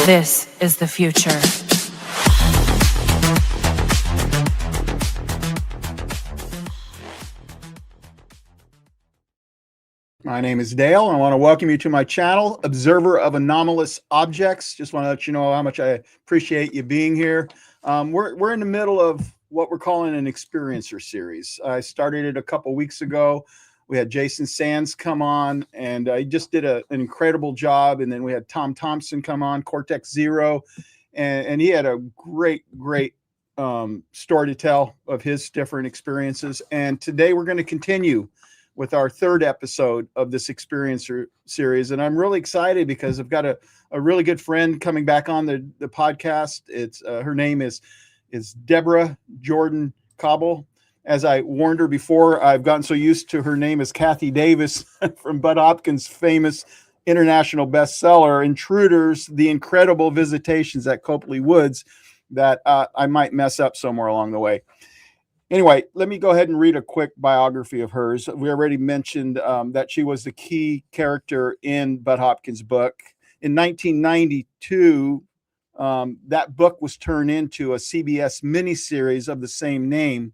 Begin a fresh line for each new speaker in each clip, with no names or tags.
This is the future.
My name is Dale, and I want to welcome you to my channel, Observer of Anomalous Objects. Just want to let you know how much I appreciate you being here. We're in the middle of what we're calling an experiencer series. I started it a couple weeks ago. We had Jason Sands come on, and he just did an incredible job. And then we had Tom Thompson come on, Cortex Zero, and he had a great story to tell of his different experiences. And today we're going to continue with our third episode of this experiencer series. And I'm really excited because I've got a really good friend coming back on the podcast. It's her name is Debra Jordan-Kauble. As I warned her before, I've gotten so used to her name as Kathie Davis from Budd Hopkins' famous international bestseller, Intruders, The Incredible Visitations at Copley Woods, that I might mess up somewhere along the way. Anyway, let me go ahead and read a quick biography of hers. We already mentioned that she was the key character in Budd Hopkins' book. In 1992, that book was turned into a CBS miniseries of the same name.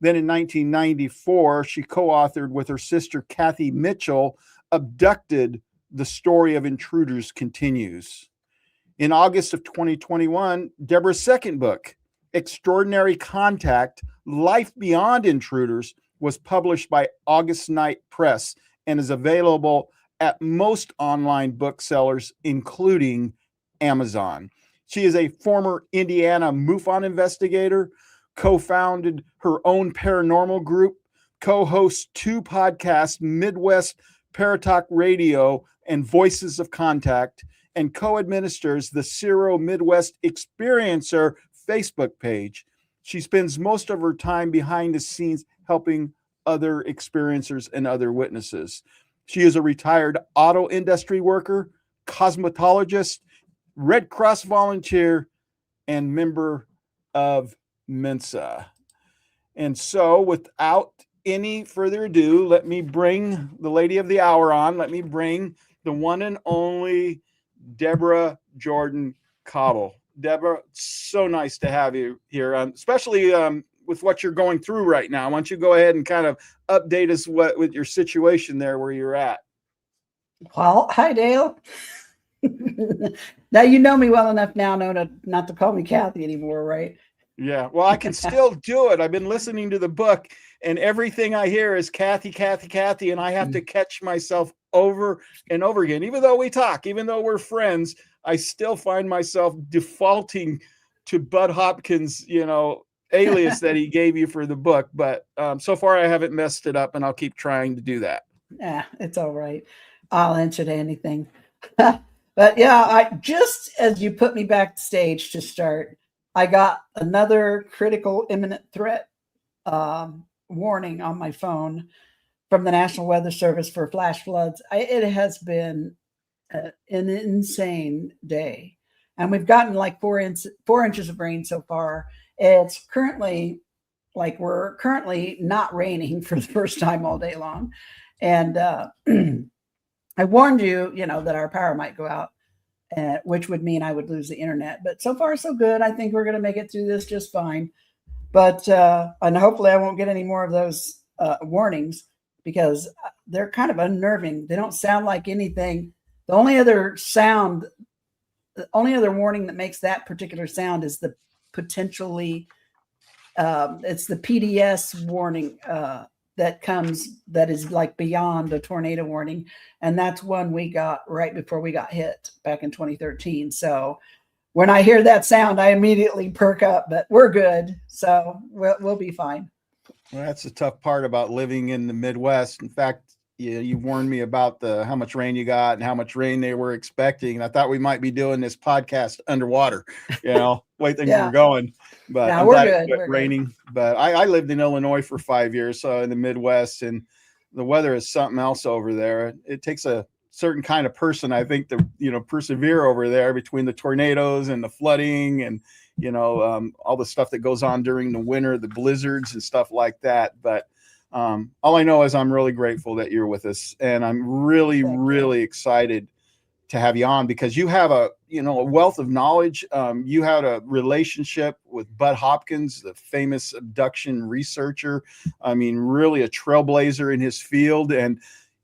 Then in 1994, she co-authored with her sister Kathie Mitchell, Abducted, The Story of Intruders Continues. In August of 2021, Debra's second book, Extraordinary Contact, Life Beyond Intruders, was published by August Night Press and is available at most online booksellers, including Amazon. She is a former Indiana MUFON investigator, co-founded her own paranormal group, co-hosts 2 podcasts, Midwest Paratalk Radio and Voices of Contact, and co-administers the Zero Midwest Experiencer Facebook page. She spends most of her time behind the scenes helping other experiencers and other witnesses. She is a retired auto industry worker, cosmetologist, Red Cross volunteer, and member of Mensa. And so without any further ado, let me bring the lady of the hour on. Let me bring the one and only Debra Jordan-Kauble. Debra, so nice to have you here, especially with what you're going through right now. Why don't you go ahead and kind of update us with your situation there where you're at?
Well, hi, Dale. Now you know me well enough now not to call me Kathie anymore, right?
Yeah, well, I can still do it. I've been listening to the book, and everything I hear is Kathie, Kathie, Kathie, and I have to catch myself over and over again. Even though we talk, even though we're friends, I still find myself defaulting to Budd Hopkins, alias that he gave you for the book. But so far, I haven't messed it up, and I'll keep trying to do that.
Yeah, it's all right. I'll answer to anything. But yeah, I just as you put me backstage to start, I got another critical imminent threat warning on my phone from the National Weather Service for flash floods. It has been an insane day, and we've gotten like 4 inches of rain so far. It's currently we're currently not raining for the first time all day long, and I warned you, that our power might go out, which would mean I would lose the internet. But so far, so good. I think we're going to make it through this just fine. But and hopefully I won't get any more of those warnings, because they're kind of unnerving. They don't sound like anything. The only other warning that makes that particular sound is the potentially, it's the PDS warning that is like beyond a tornado warning. And that's one we got right before we got hit back in 2013. So when I hear that sound, I immediately perk up, but we're good. So we'll be fine.
Well, that's the tough part about living in the Midwest. In fact, you warned me about how much rain you got and how much rain they were expecting. And I thought we might be doing this podcast underwater, way things were going. But
yeah, we're good.
We're raining. Good. But I lived in Illinois for 5 years, so in the Midwest, and the weather is something else over there. It takes a certain kind of person, I think, to persevere over there between the tornadoes and the flooding and all the stuff that goes on during the winter, the blizzards and stuff like that. But all I know is I'm really grateful that you're with us, and I'm really excited to have you on, because you have a wealth of knowledge. You had a relationship with Budd Hopkins, the famous abduction researcher. I mean, really a trailblazer in his field. And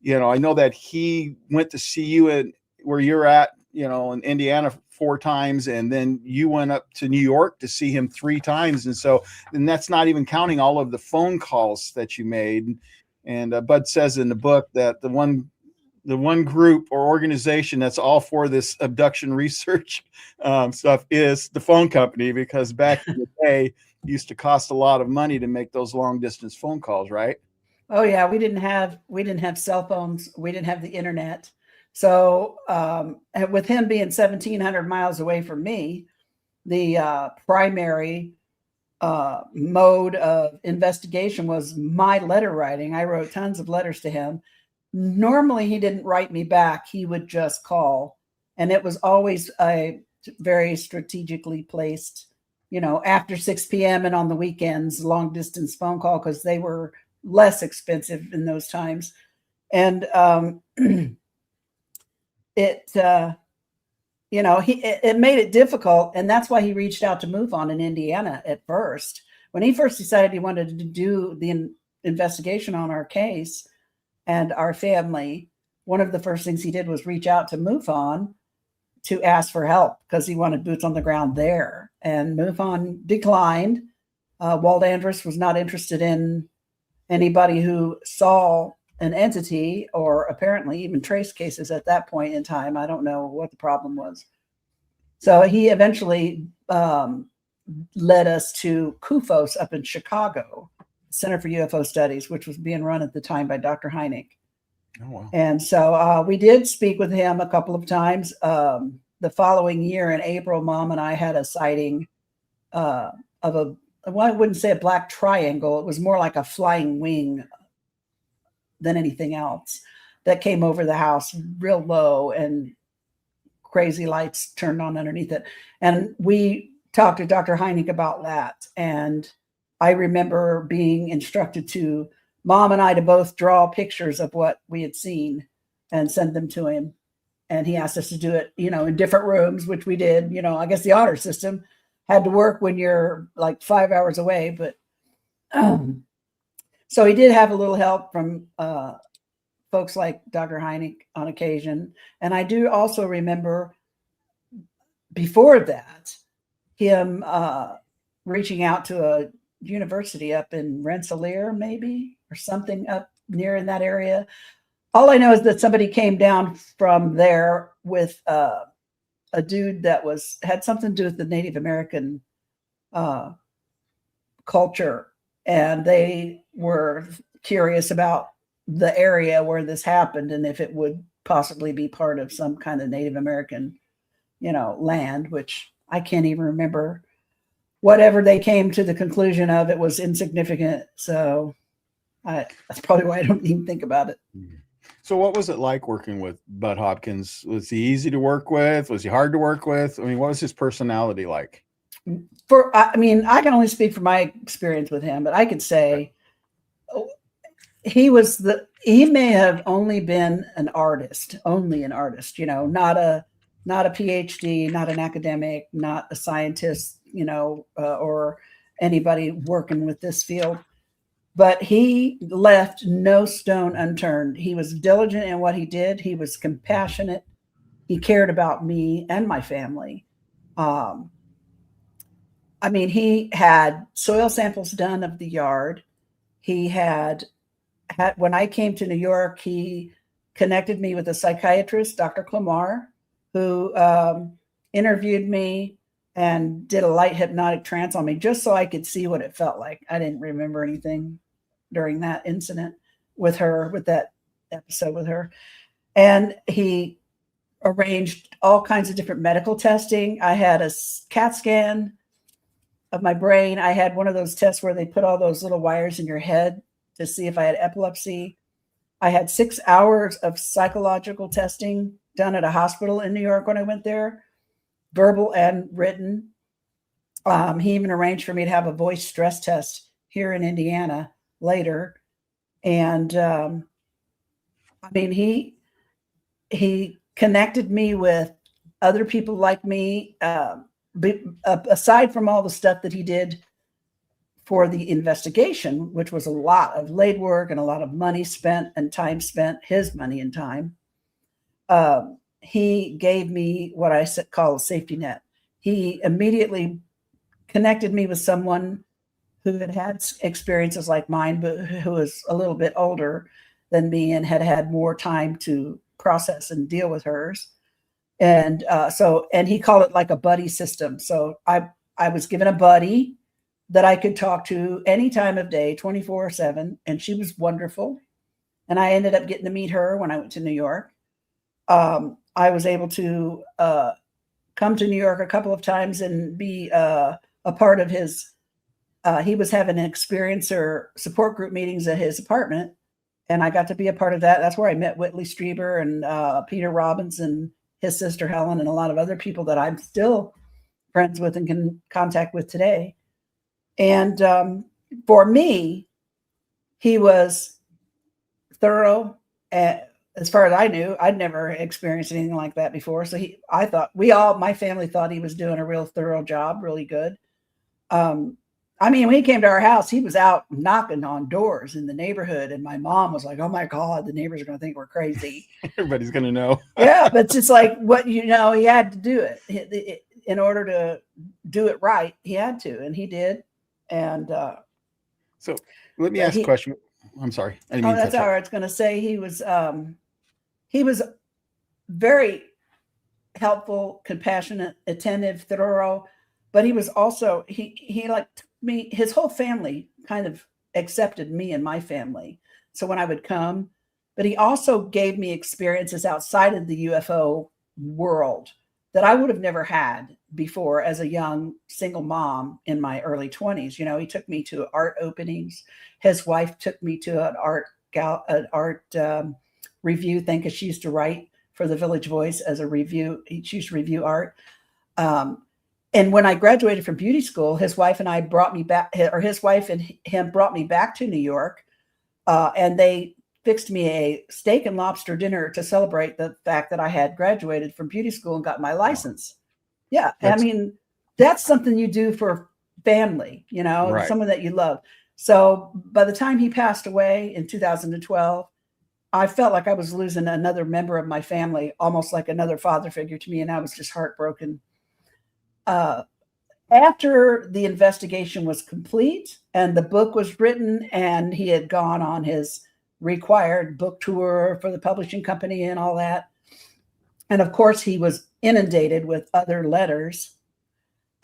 I know that he went to see you at where you're at, in Indiana 4 times, and then you went up to New York to see him 3 times. And that's not even counting all of the phone calls that you made. And Budd says in the book that the one group or organization that's all for this abduction research stuff is the phone company, because back in the day, it used to cost a lot of money to make those long distance phone calls, right?
Oh yeah, we didn't have cell phones. We didn't have the internet. So with him being 1,700 miles away from me, the primary mode of investigation was my letter writing. I wrote tons of letters to him. Normally, he didn't write me back. He would just call. And it was always a very strategically placed, after 6 p.m. and on the weekends, long distance phone call, because they were less expensive in those times. And it made it difficult. And that's why he reached out to MUFON in Indiana at first. When he first decided he wanted to do the investigation on our case and our family, one of the first things he did was reach out to MUFON to ask for help, because he wanted boots on the ground there. And MUFON declined. Walt Andrus was not interested in anybody who saw an entity, or apparently even trace cases at that point in time. I don't know what the problem was. So he eventually led us to CUFOS up in Chicago, Center for UFO Studies, which was being run at the time by Dr. Hynek.
Oh, wow.
And so we did speak with him a couple of times. The following year in April, Mom and I had a sighting of well, I wouldn't say a black triangle. It was more like a flying wing than anything else, that came over the house real low, and crazy lights turned on underneath it. And we talked to Dr. Hynek about that. And I remember being instructed to, Mom and I, to both draw pictures of what we had seen and send them to him. And he asked us to do it, in different rooms, which we did. I guess the honor system had to work when you're like 5 hours away, but so he did have a little help from folks like Dr. Hynek on occasion. And I do also remember before that, him reaching out to a university up in Rensselaer, maybe, or something up near in that area. All I know is that somebody came down from there with a dude that had something to do with the Native American culture. And they were curious about the area where this happened, and if it would possibly be part of some kind of Native American, land, which I can't even remember. Whatever they came to the conclusion of, it was insignificant. So that's probably why I don't even think about it.
So what was it like working with Budd Hopkins? Was he easy to work with? Was he hard to work with? I mean, what was his personality like?
I can only speak from my experience with him, but I could say he may have only been an artist, not a PhD, not an academic, not a scientist, or anybody working with this field. But he left no stone unturned. He was diligent in what he did. He was compassionate. He cared about me and my family. He had soil samples done of the yard. He had when I came to New York, he connected me with a psychiatrist, Dr. Clamar, who interviewed me and did a light hypnotic trance on me, just so I could see what it felt like. I didn't remember anything during that incident with that episode with her. And he arranged all kinds of different medical testing. I had a CAT scan of my brain. I had one of those tests where they put all those little wires in your head to see if I had epilepsy. I had 6 hours of psychological testing done at a hospital in New York when I went there, verbal and written. He even arranged for me to have a voice stress test here in Indiana later. And he connected me with other people like me. Aside from all the stuff that he did for the investigation, which was a lot of lead work and a lot of money spent and time spent, his money and time, he gave me what I call a safety net. He immediately connected me with someone who had had experiences like mine, but who was a little bit older than me and had had more time to process and deal with hers. And and he called it like a buddy system. So I was given a buddy that I could talk to any time of day, 24/7. And she was wonderful. And I ended up getting to meet her when I went to New York. I was able to come to New York a couple of times and be a part of his, he was having experiencer support group meetings at his apartment. And I got to be a part of that. That's where I met Whitley Strieber and Peter Robbins and his sister Helen and a lot of other people that I'm still friends with and can contact with today. And for me, he was thorough. As far as I knew, I'd never experienced anything like that before. So my family thought he was doing a real thorough job, really good. I mean, when he came to our house, he was out knocking on doors in the neighborhood. And my mom was like, oh my God, the neighbors are going to think we're crazy.
Everybody's going to know.
Yeah, but it's like he had to do it. In order to do it right, he had to, and he did. And
so let me ask a question. I'm sorry.
I didn't mean that's all right. I was going to say he was very helpful, compassionate, attentive, thorough, but he was also, he like me, his whole family kind of accepted me and my family. So when I would come, but he also gave me experiences outside of the UFO world that I would have never had before as a young single mom in my early 20s. He took me to art openings. His wife took me to an art review thing, because she used to write for the Village Voice as a review. She used to review art. And when I graduated from beauty school, his wife and him brought me back to New York, and they fixed me a steak and lobster dinner to celebrate the fact that I had graduated from beauty school and got my license. Yeah. I mean, that's something you do for family, right. Someone that you love. So by the time he passed away in 2012, I felt like I was losing another member of my family, almost like another father figure to me. And I was just heartbroken. After the investigation was complete and the book was written and he had gone on his required book tour for the publishing company and all that. And of course he was inundated with other letters.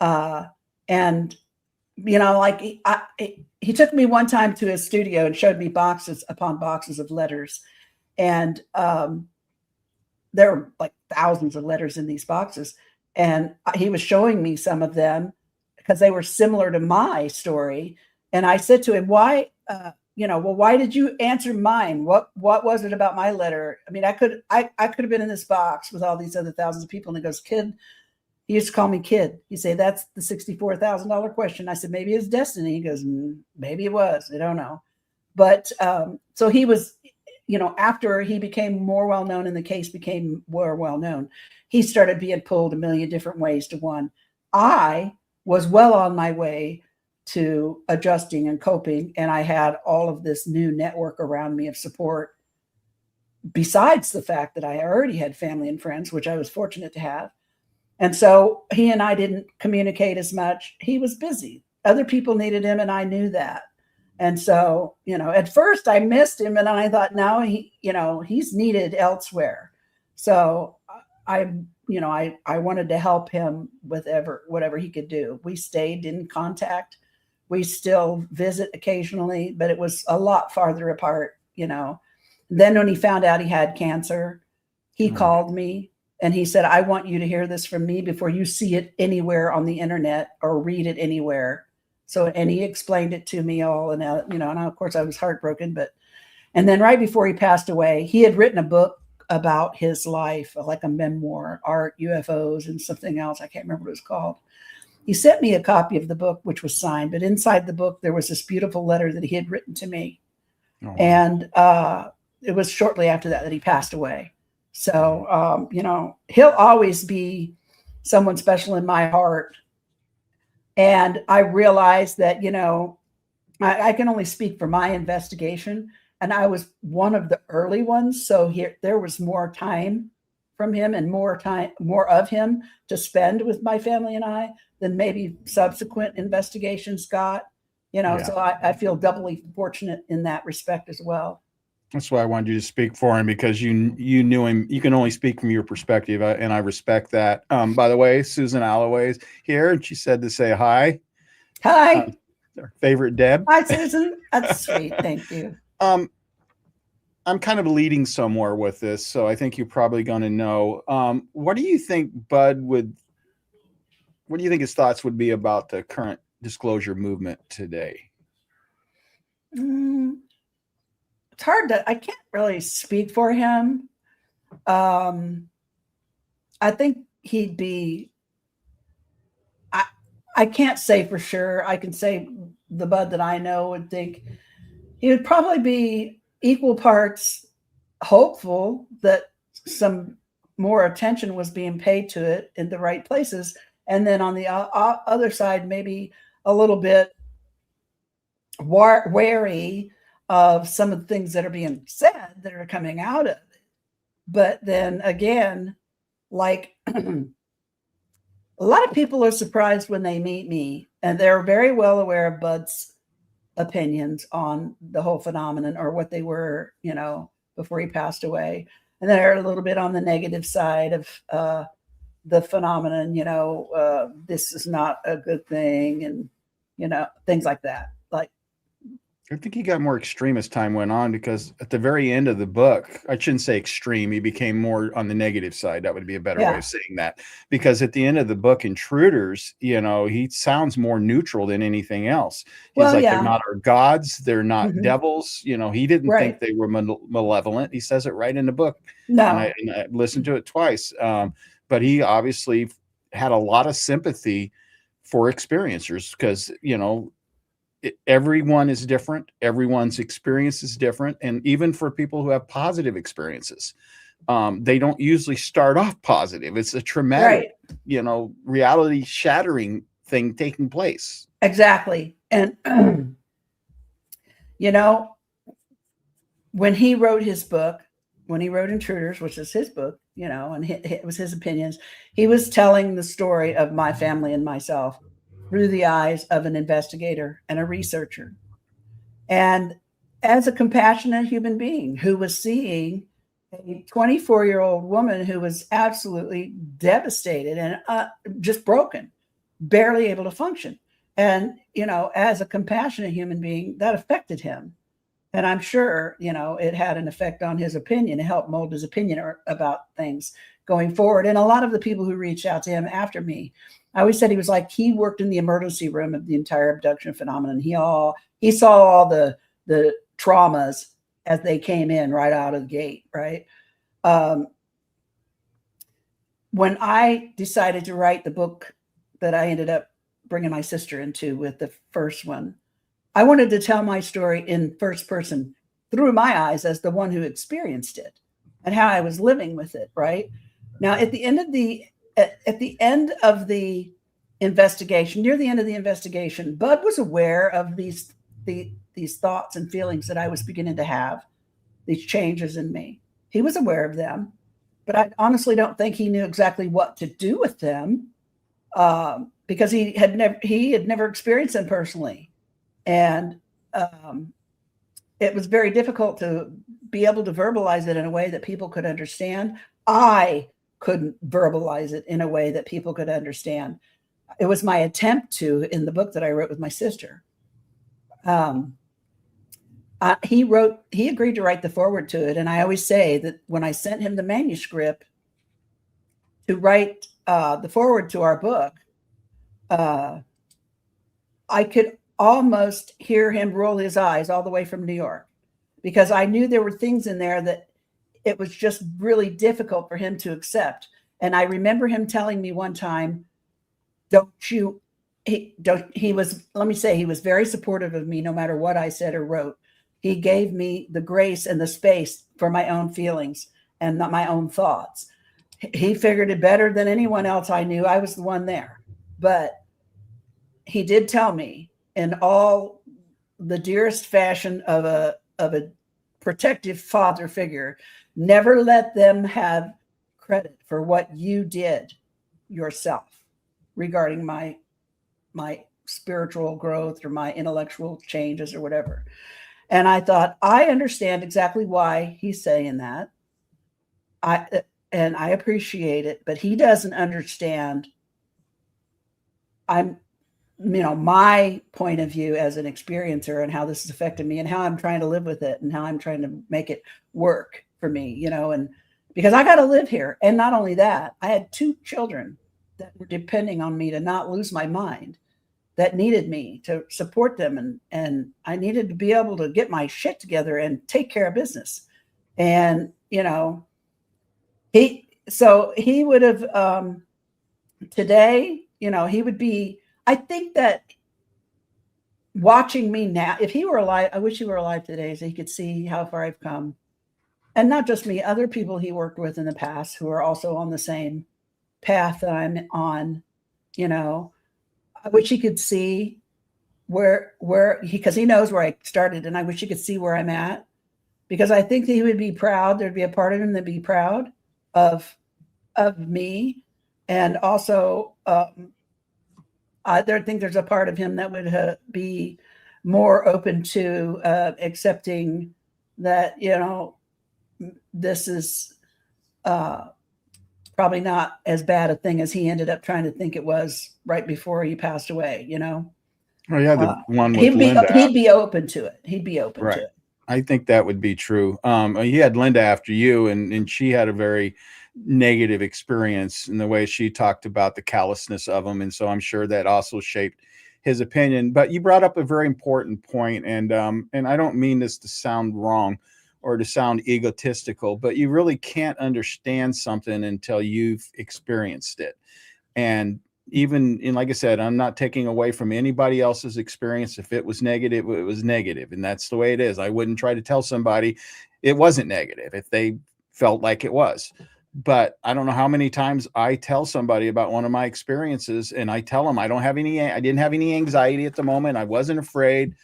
And, he took me one time to his studio and showed me boxes upon boxes of letters. And there were like thousands of letters in these boxes. And he was showing me some of them because they were similar to my story. And I said to him, why did you answer mine? What was it about my letter? I mean, I could have been in this box with all these other thousands of people. And he goes, Kid, he used to call me Kid. He said, that's the $64,000 question. I said, maybe it's destiny. He goes, maybe it was. I don't know. But so he was, after he became more well-known and the case became more well-known, he started being pulled a million different ways to one. I was well on my way to adjusting and coping, and I had all of this new network around me of support, besides the fact that I already had family and friends, which I was fortunate to have. And so he and I didn't communicate as much. He was busy. Other people needed him, and I knew that. And so, at first I missed him, and I thought, now he's needed elsewhere. So I wanted to help him with whatever he could do. We stayed in contact. We still visit occasionally, but it was a lot farther apart, Then when he found out he had cancer, he called me and he said, I want you to hear this from me before you see it anywhere on the internet or read it anywhere. And he explained it to me all, and and of course I was heartbroken, and then right before he passed away, he had written a book about his life, like a memoir, art, UFOs, and something else. I can't remember what it was called. He sent me a copy of the book, which was signed, but inside the book, there was this beautiful letter that he had written to me. Oh, wow. And it was shortly after that he passed away. So, he'll always be someone special in my heart. And I realized that, I can only speak for my investigation, and I was one of the early ones. So there was more time from him and more of him to spend with my family and I than maybe subsequent investigations got. So I feel doubly fortunate in that respect as well.
That's why I wanted you to speak for him, because you knew him. You can only speak from your perspective, and I respect that. By the way, Susan Alloway's here, and she said to say hi.
Hi.
Our favorite Deb.
Hi, Susan. That's sweet. Thank you.
I'm kind of leading somewhere with this, so I think you're probably going to know. What do you think What do you think his thoughts would be about the current disclosure movement today?
It's hard I can't really speak for him. I think he'd be, I can't say for sure. I can say the Budd that I know would think he would probably be equal parts hopeful that some more attention was being paid to it in the right places. And then on the other side, maybe a little bit wary of some of the things that are being said that are coming out of it. But then again, like a lot of people are surprised when they meet me, and they're very well aware of Budd's opinions on the whole phenomenon, or what they were, before he passed away. And they're a little bit on the negative side of the phenomenon, this is not a good thing, and, things like that. Like,
I think he got more extreme as time went on, because at the very end of the book, I shouldn't say extreme, he became more on the negative side. That would be a better way of saying that, because at the end of the book, Intruders, he sounds more neutral than anything else. He's they're not our gods, they're not devils. He didn't think they were malevolent. He says it right in the book.
No.
And I listened to it twice. But he obviously had a lot of sympathy for experiencers, because, everyone is different. Everyone's experience is different. And even for people who have positive experiences, they don't usually start off positive. It's a traumatic, reality shattering thing taking place.
Exactly. And, when he wrote his book, when he wrote Intruders, which is his book, and it was his opinions, he was telling the story of my family and myself through the eyes of an investigator and a researcher, and as a compassionate human being who was seeing a 24-year-old woman who was absolutely devastated and just broken, barely able to function. And, as a compassionate human being, that affected him. And I'm sure, it had an effect on his opinion. It helped mold his opinion about things going forward. And a lot of the people who reached out to him after me, I always said he was like, he worked in the emergency room of the entire abduction phenomenon. He saw all the traumas as they came in right out of the gate, right? When I decided to write the book that I ended up bringing my sister into with the first one, I wanted to tell my story in first person through my eyes as the one who experienced it and how I was living with it, right? Now, at the end of the investigation, near the end of the investigation, Budd was aware of these thoughts and feelings that I was beginning to have, these changes in me. He was aware of them, but I honestly don't think he knew exactly what to do with them, because he had never experienced them personally. And it was very difficult to be able to verbalize it in a way that people could understand. I couldn't verbalize it in a way that people could understand. It was my attempt to, in the book that I wrote with my sister. He agreed to write the foreword to it. And I always say that when I sent him the manuscript to write the foreword to our book, I could almost hear him roll his eyes all the way from New York, because I knew there were things in there that it was just really difficult for him to accept. And I remember him telling me one time, he was very supportive of me no matter what I said or wrote. He gave me the grace and the space for my own feelings. and not my own thoughts. He figured it better than anyone else I knew. I was the one there. But he did tell me in all the dearest fashion of a protective father figure, never let them have credit for what you did yourself regarding my spiritual growth or my intellectual changes or whatever. And I thought, I understand exactly why he's saying that. And I appreciate it, but he doesn't understand my point of view as an experiencer and how this has affected me and how I'm trying to live with it and how I'm trying to make it work for me, and because I got to live here. And not only that, I had 2 children that were depending on me to not lose my mind, that needed me to support them. And I needed to be able to get my shit together and take care of business. And, he would have, today, he would be, I think that watching me now, if he were alive, I wish he were alive today so he could see how far I've come. And not just me, other people he worked with in the past who are also on the same path that I'm on, I wish he could see where because he knows where I started, and I wish he could see where I'm at, because I think that he would be proud. There'd be a part of him that'd be proud of me. And also, I think there's a part of him that would be more open to accepting that, this is probably not as bad a thing as he ended up trying to think it was right before he passed away,
Oh yeah, the one with Linda.
He'd be open to it. He'd be open to it.
I think that would be true. He had Linda after you, and she had a very negative experience in the way she talked about the callousness of him, and so I'm sure that also shaped his opinion. But you brought up a very important point, and I don't mean this to sound wrong or to sound egotistical, but you really can't understand something until you've experienced it. And even in, like I said, I'm not taking away from anybody else's experience. If it was negative, it was negative, and that's the way it is. I wouldn't try to tell somebody it wasn't negative if they felt like it was. But I don't know how many times I tell somebody about one of my experiences, and I tell them I didn't have any anxiety at the moment. I wasn't afraid.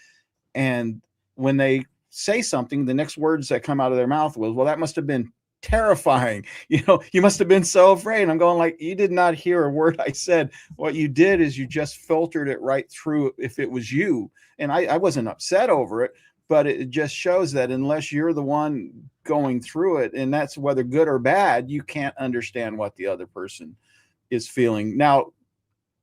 And when they say something, the next words that come out of their mouth was, well, that must have been terrifying. You must have been so afraid. I'm going like, you did not hear a word I said. What you did is you just filtered it right through if it was you. And I wasn't upset over it, but it just shows that unless you're the one going through it, and that's whether good or bad, you can't understand what the other person is feeling. Now,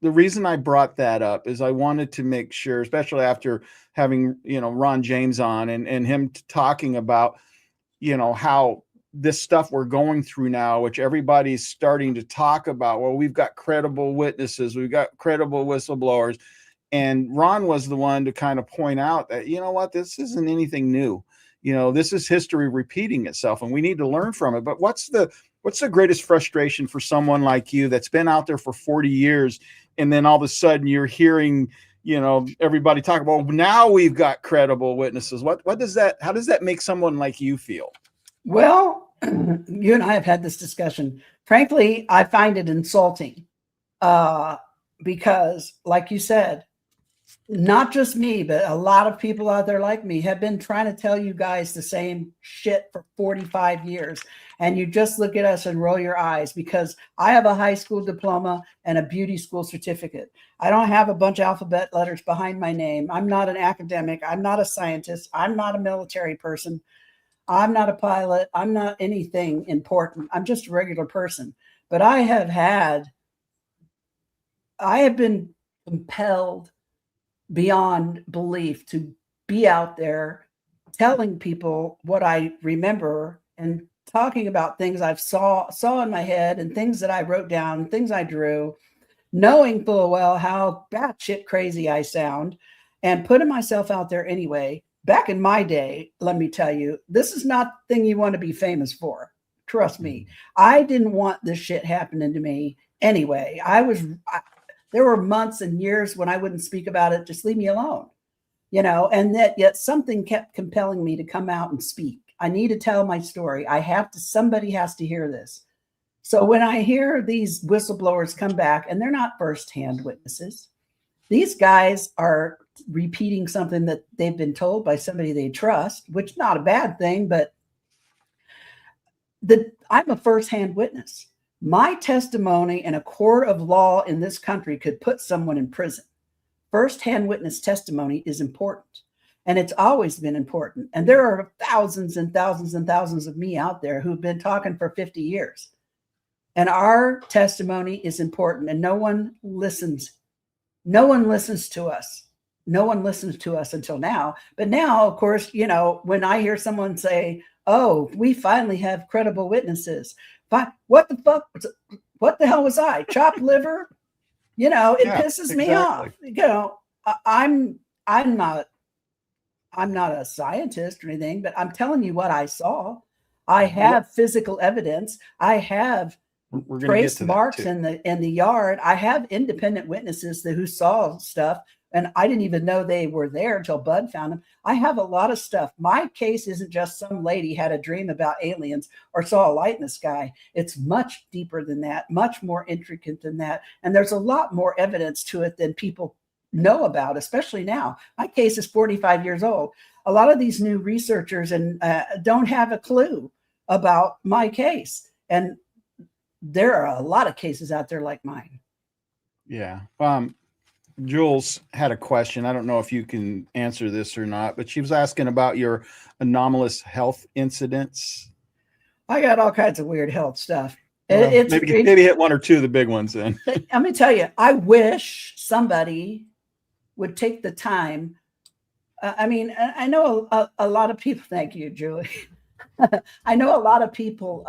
the reason I brought that up is I wanted to make sure, especially after having, Ron James on and him talking about, how this stuff we're going through now, which everybody's starting to talk about, well, we've got credible witnesses, we've got credible whistleblowers. And Ron was the one to kind of point out that, this isn't anything new. This is history repeating itself, and we need to learn from it. But what's the greatest frustration for someone like you that's been out there for 40 years, and then all of a sudden you're hearing, everybody talk about, well, now we've got credible witnesses. How does that make someone like you feel?
Well, you and I have had this discussion. Frankly, I find it insulting because, like you said, not just me, but a lot of people out there like me have been trying to tell you guys the same shit for 45 years. And you just look at us and roll your eyes because I have a high school diploma and a beauty school certificate. I don't have a bunch of alphabet letters behind my name. I'm not an academic. I'm not a scientist. I'm not a military person. I'm not a pilot. I'm not anything important. I'm just a regular person. But I have been compelled beyond belief to be out there telling people what I remember and talking about things I've saw in my head and things that I wrote down, things I drew, knowing full well how batshit crazy I sound and putting myself out there anyway. Back in my day, let me tell you, this is not the thing you want to be famous for. Trust me. I didn't want this shit happening to me anyway. There were months and years when I wouldn't speak about it. Just leave me alone, and yet something kept compelling me to come out and speak. I need to tell my story. Somebody has to hear this. So when I hear these whistleblowers come back, and they're not firsthand witnesses, these guys are repeating something that they've been told by somebody they trust, which is not a bad thing, but I'm a firsthand witness. My testimony in a court of law in this country could put someone in prison. Firsthand witness testimony is important, and it's always been important. And there are thousands and thousands and thousands of me out there who've been talking for 50 years. And our testimony is important, and no one listens. No one listens to us. No one listens to us until now. But now, of course, you know, when I hear someone say, oh, we finally have credible witnesses. What the fuck? What the hell was I? Chopped liver? You know, it pisses me off. You know, I'm not a scientist or anything, but I'm telling you what I saw. I have physical evidence. I have trace marks in the yard. I have independent witnesses who saw stuff, and I didn't even know they were there until Budd found them. I have a lot of stuff. My case isn't just some lady had a dream about aliens or saw a light in the sky. It's much deeper than that, much more intricate than that. And there's a lot more evidence to it than people know about, especially now. My case is 45 years old. A lot of these new researchers don't have a clue about my case. And there are a lot of cases out there like mine.
Yeah. Jules had a question. I don't know if you can answer this or not, but she was asking about your anomalous health incidents.
I got all kinds of weird health stuff.
Well, maybe hit one or two of the big ones then.
Let me tell you, I wish somebody would take the time. I mean, I know a lot of people. Thank you, Julie. I know a lot of people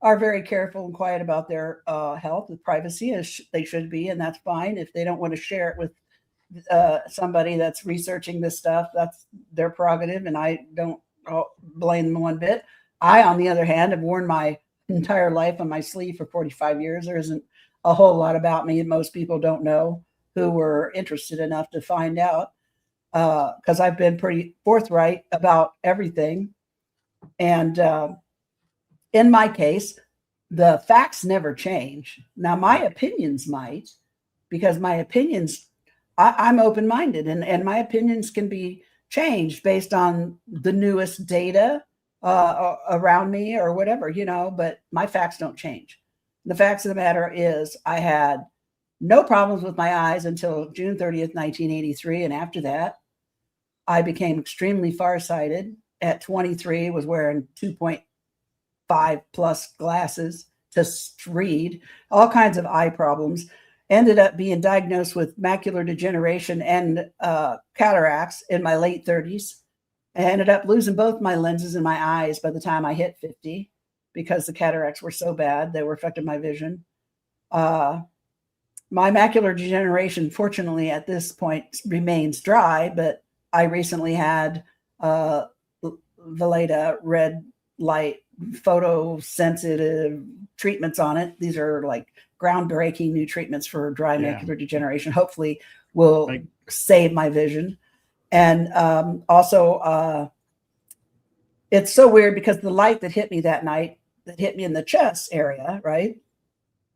are very careful and quiet about their health with privacy, as they should be, and that's fine. If they don't want to share it with somebody that's researching this stuff, that's their prerogative, and I don't blame them one bit. I, on the other hand, have worn my entire life on my sleeve for 45 years. There isn't a whole lot about me, and most people don't know who were interested enough to find out, because I've been pretty forthright about everything. And in my case, the facts never change. Now, my opinions might, because my opinions, I'm open-minded, and my opinions can be changed based on the newest data around me or whatever, you know, but my facts don't change. The facts of the matter is I had no problems with my eyes until June 30th, 1983. And after that, I became extremely farsighted. At 23, was wearing 2.5 plus glasses to read, all kinds of eye problems. Ended up being diagnosed with macular degeneration and cataracts in my late 30s. I ended up losing both my lenses in my eyes by the time I hit 50 because the cataracts were so bad, they were affecting my vision. My macular degeneration, fortunately, at this point remains dry, but I recently had Veleda red light photosensitive treatments on it. These are like groundbreaking new treatments for dry macular degeneration. Hopefully will save my vision. And also it's so weird because the light that hit me that night, that hit me in the chest area, right,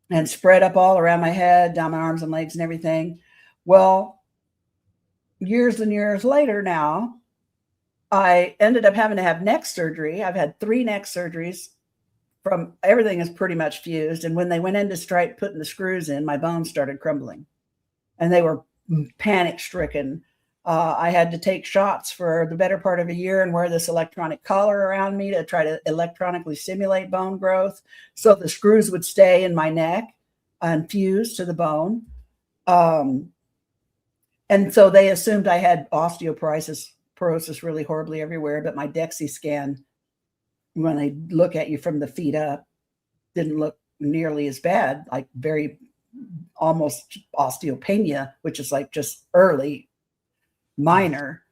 and spread up all around my head, down my arms and legs and everything. Well, years and years later now, I ended up having to have neck surgery. I've had 3 neck surgeries. From everything is pretty much fused. And when they went in to start putting the screws in, my bones started crumbling. And they were panic stricken. I had to take shots for the better part of a year and wear this electronic collar around me to try to electronically simulate bone growth. So the screws would stay in my neck and fuse to the bone. And so they assumed I had osteoporosis really horribly everywhere, but my DEXA scan, when they look at you from the feet up, didn't look nearly as bad, like very almost osteopenia, which is like just early minor.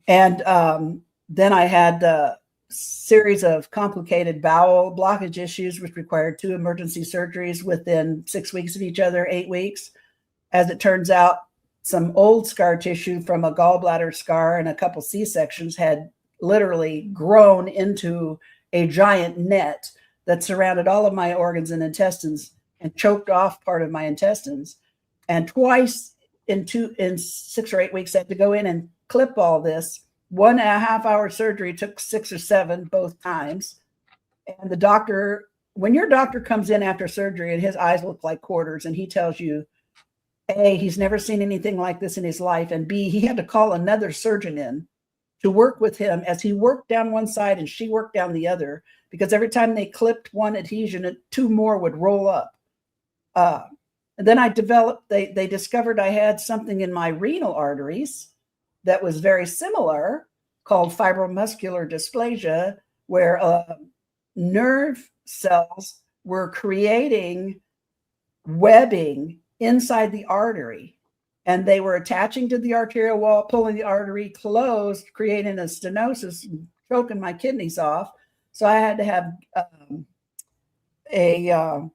And then I had a series of complicated bowel blockage issues, which required 2 emergency surgeries within 6 weeks of each other, 8 weeks. As it turns out, some old scar tissue from a gallbladder scar and a couple C-sections had literally grown into a giant net that surrounded all of my organs and intestines and choked off part of my intestines. And twice in 6 or 8 weeks, I had to go in and clip all this. 1.5 hour surgery took 6 or 7 both times. And the doctor, when your doctor comes in after surgery and his eyes look like quarters and he tells you, A, he's never seen anything like this in his life, and B, he had to call another surgeon in to work with him as he worked down one side and she worked down the other, because every time they clipped one adhesion, 2 more would roll up. And then I developed, they discovered I had something in my renal arteries that was very similar, called fibromuscular dysplasia, where nerve cells were creating webbing inside the artery, and they were attaching to the arterial wall, pulling the artery closed, creating a stenosis, choking my kidneys off. So I had to have a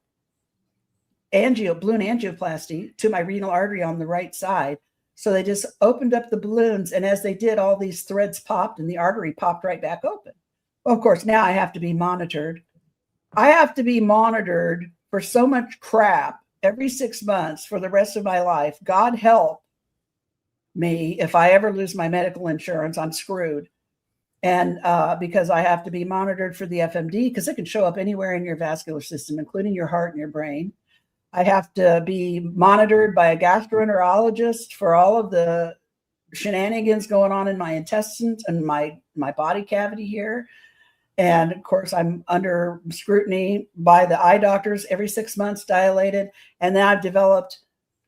balloon angioplasty to my renal artery on the right side. So they just opened up the balloons, and as they did, all these threads popped and the artery popped right back open. Well, of course, now I have to be monitored. I have to be monitored for so much crap every 6 months for the rest of my life. God help me if I ever lose my medical insurance, I'm screwed. And because I have to be monitored for the FMD, because it can show up anywhere in your vascular system, including your heart and your brain. I have to be monitored by a gastroenterologist for all of the shenanigans going on in my intestines and my body cavity here. And of course, I'm under scrutiny by the eye doctors every 6 months, dilated. And then I've developed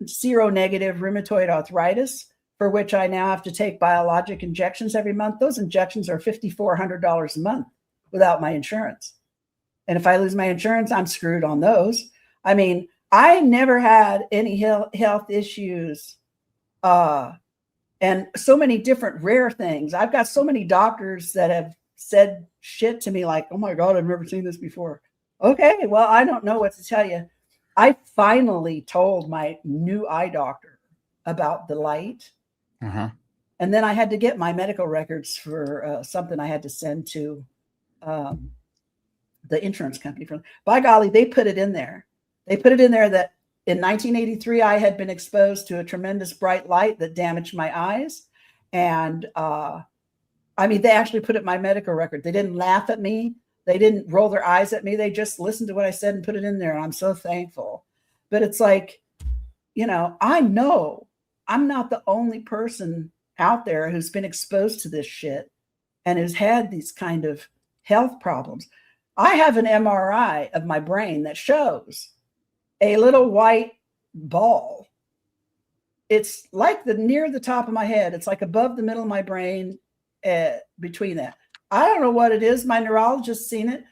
seronegative rheumatoid arthritis, for which I now have to take biologic injections every month. Those injections are $5,400 a month without my insurance. And if I lose my insurance, I'm screwed on those. I mean, I never had any health issues and so many different rare things. I've got so many doctors that have said shit to me like, oh my God, I've never seen this before. Okay, well, I don't know what to tell you. I finally told my new eye doctor about the light.
Uh-huh.
And then I had to get my medical records for something I had to send to the insurance company. By golly, they put it in there. They put it in there that in 1983, I had been exposed to a tremendous bright light that damaged my eyes. And I mean, they actually put it in my medical record. They didn't laugh at me. They didn't roll their eyes at me. They just listened to what I said and put it in there. And I'm so thankful. But it's like, you know I'm not the only person out there who's been exposed to this shit and who's had these kind of health problems. I have an MRI of my brain that shows a little white ball. It's like near the top of my head. It's like above the middle of my brain, between that. I don't know what it is. My neurologist seen it.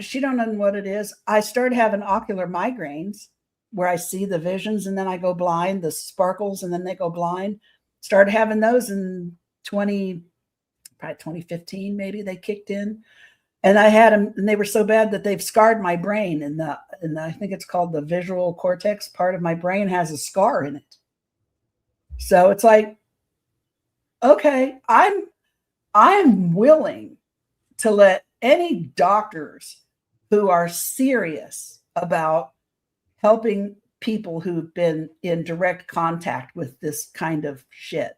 She don't know what it is. I started having ocular migraines where I see the visions and then I go blind, the sparkles, and then they go blind. Started having those in 2015, maybe they kicked in. And I had them, and they were so bad that they've scarred my brain. And I think it's called the visual cortex part of my brain has a scar in it. So it's like, okay, I'm willing to let any doctors who are serious about helping people who've been in direct contact with this kind of shit.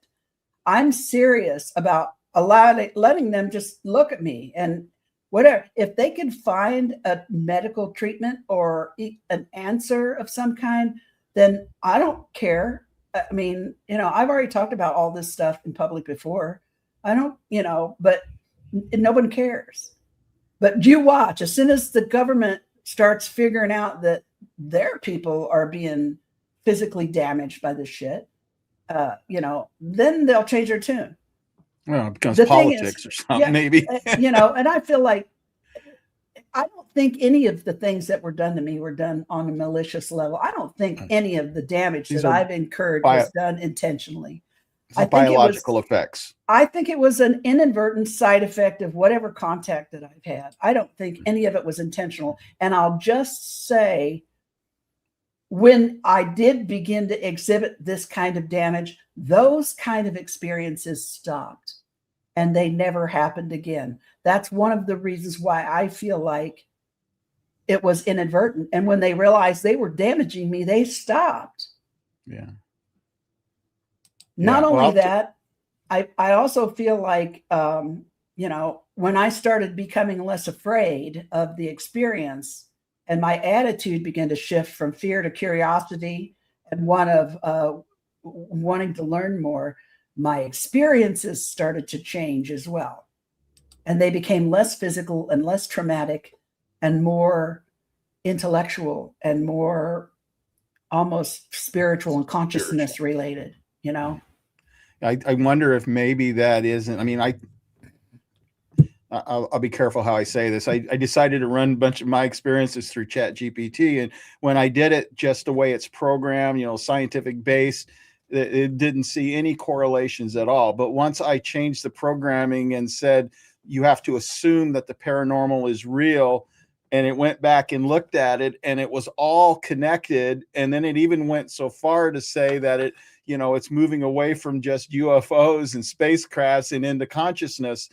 I'm serious about letting them just look at me and whatever. If they can find a medical treatment or an answer of some kind, then I don't care. I mean, I've already talked about all this stuff in public before. I don't, but no one cares. But you watch, as soon as the government starts figuring out that their people are being physically damaged by this shit, then they'll change their tune.
Well, it becomes politics or something, maybe.
And I feel like I don't think any of the things that were done to me were done on a malicious level. I don't think any of the damage that I've incurred was done intentionally.
Biological effects.
I think it was an inadvertent side effect of whatever contact that I've had. I don't think any of it was intentional. And I'll just say, when I did begin to exhibit this kind of damage, those kind of experiences stopped. and they never happened again. That's one of the reasons why I feel like it was inadvertent. And when they realized they were damaging me, they stopped.
Yeah.
Not only that, I also feel like, when I started becoming less afraid of the experience and my attitude began to shift from fear to curiosity and one of wanting to learn more, my experiences started to change as well. And they became less physical and less traumatic and more intellectual and more almost spiritual and consciousness related,
I wonder if maybe that isn't, I mean, I'll be careful how I say this. I decided to run a bunch of my experiences through ChatGPT. And when I did it just the way it's programmed, scientific based, it didn't see any correlations at all. But once I changed the programming and said, you have to assume that the paranormal is real, and it went back and looked at it and it was all connected. And then it even went so far to say that it's moving away from just UFOs and spacecrafts and into consciousness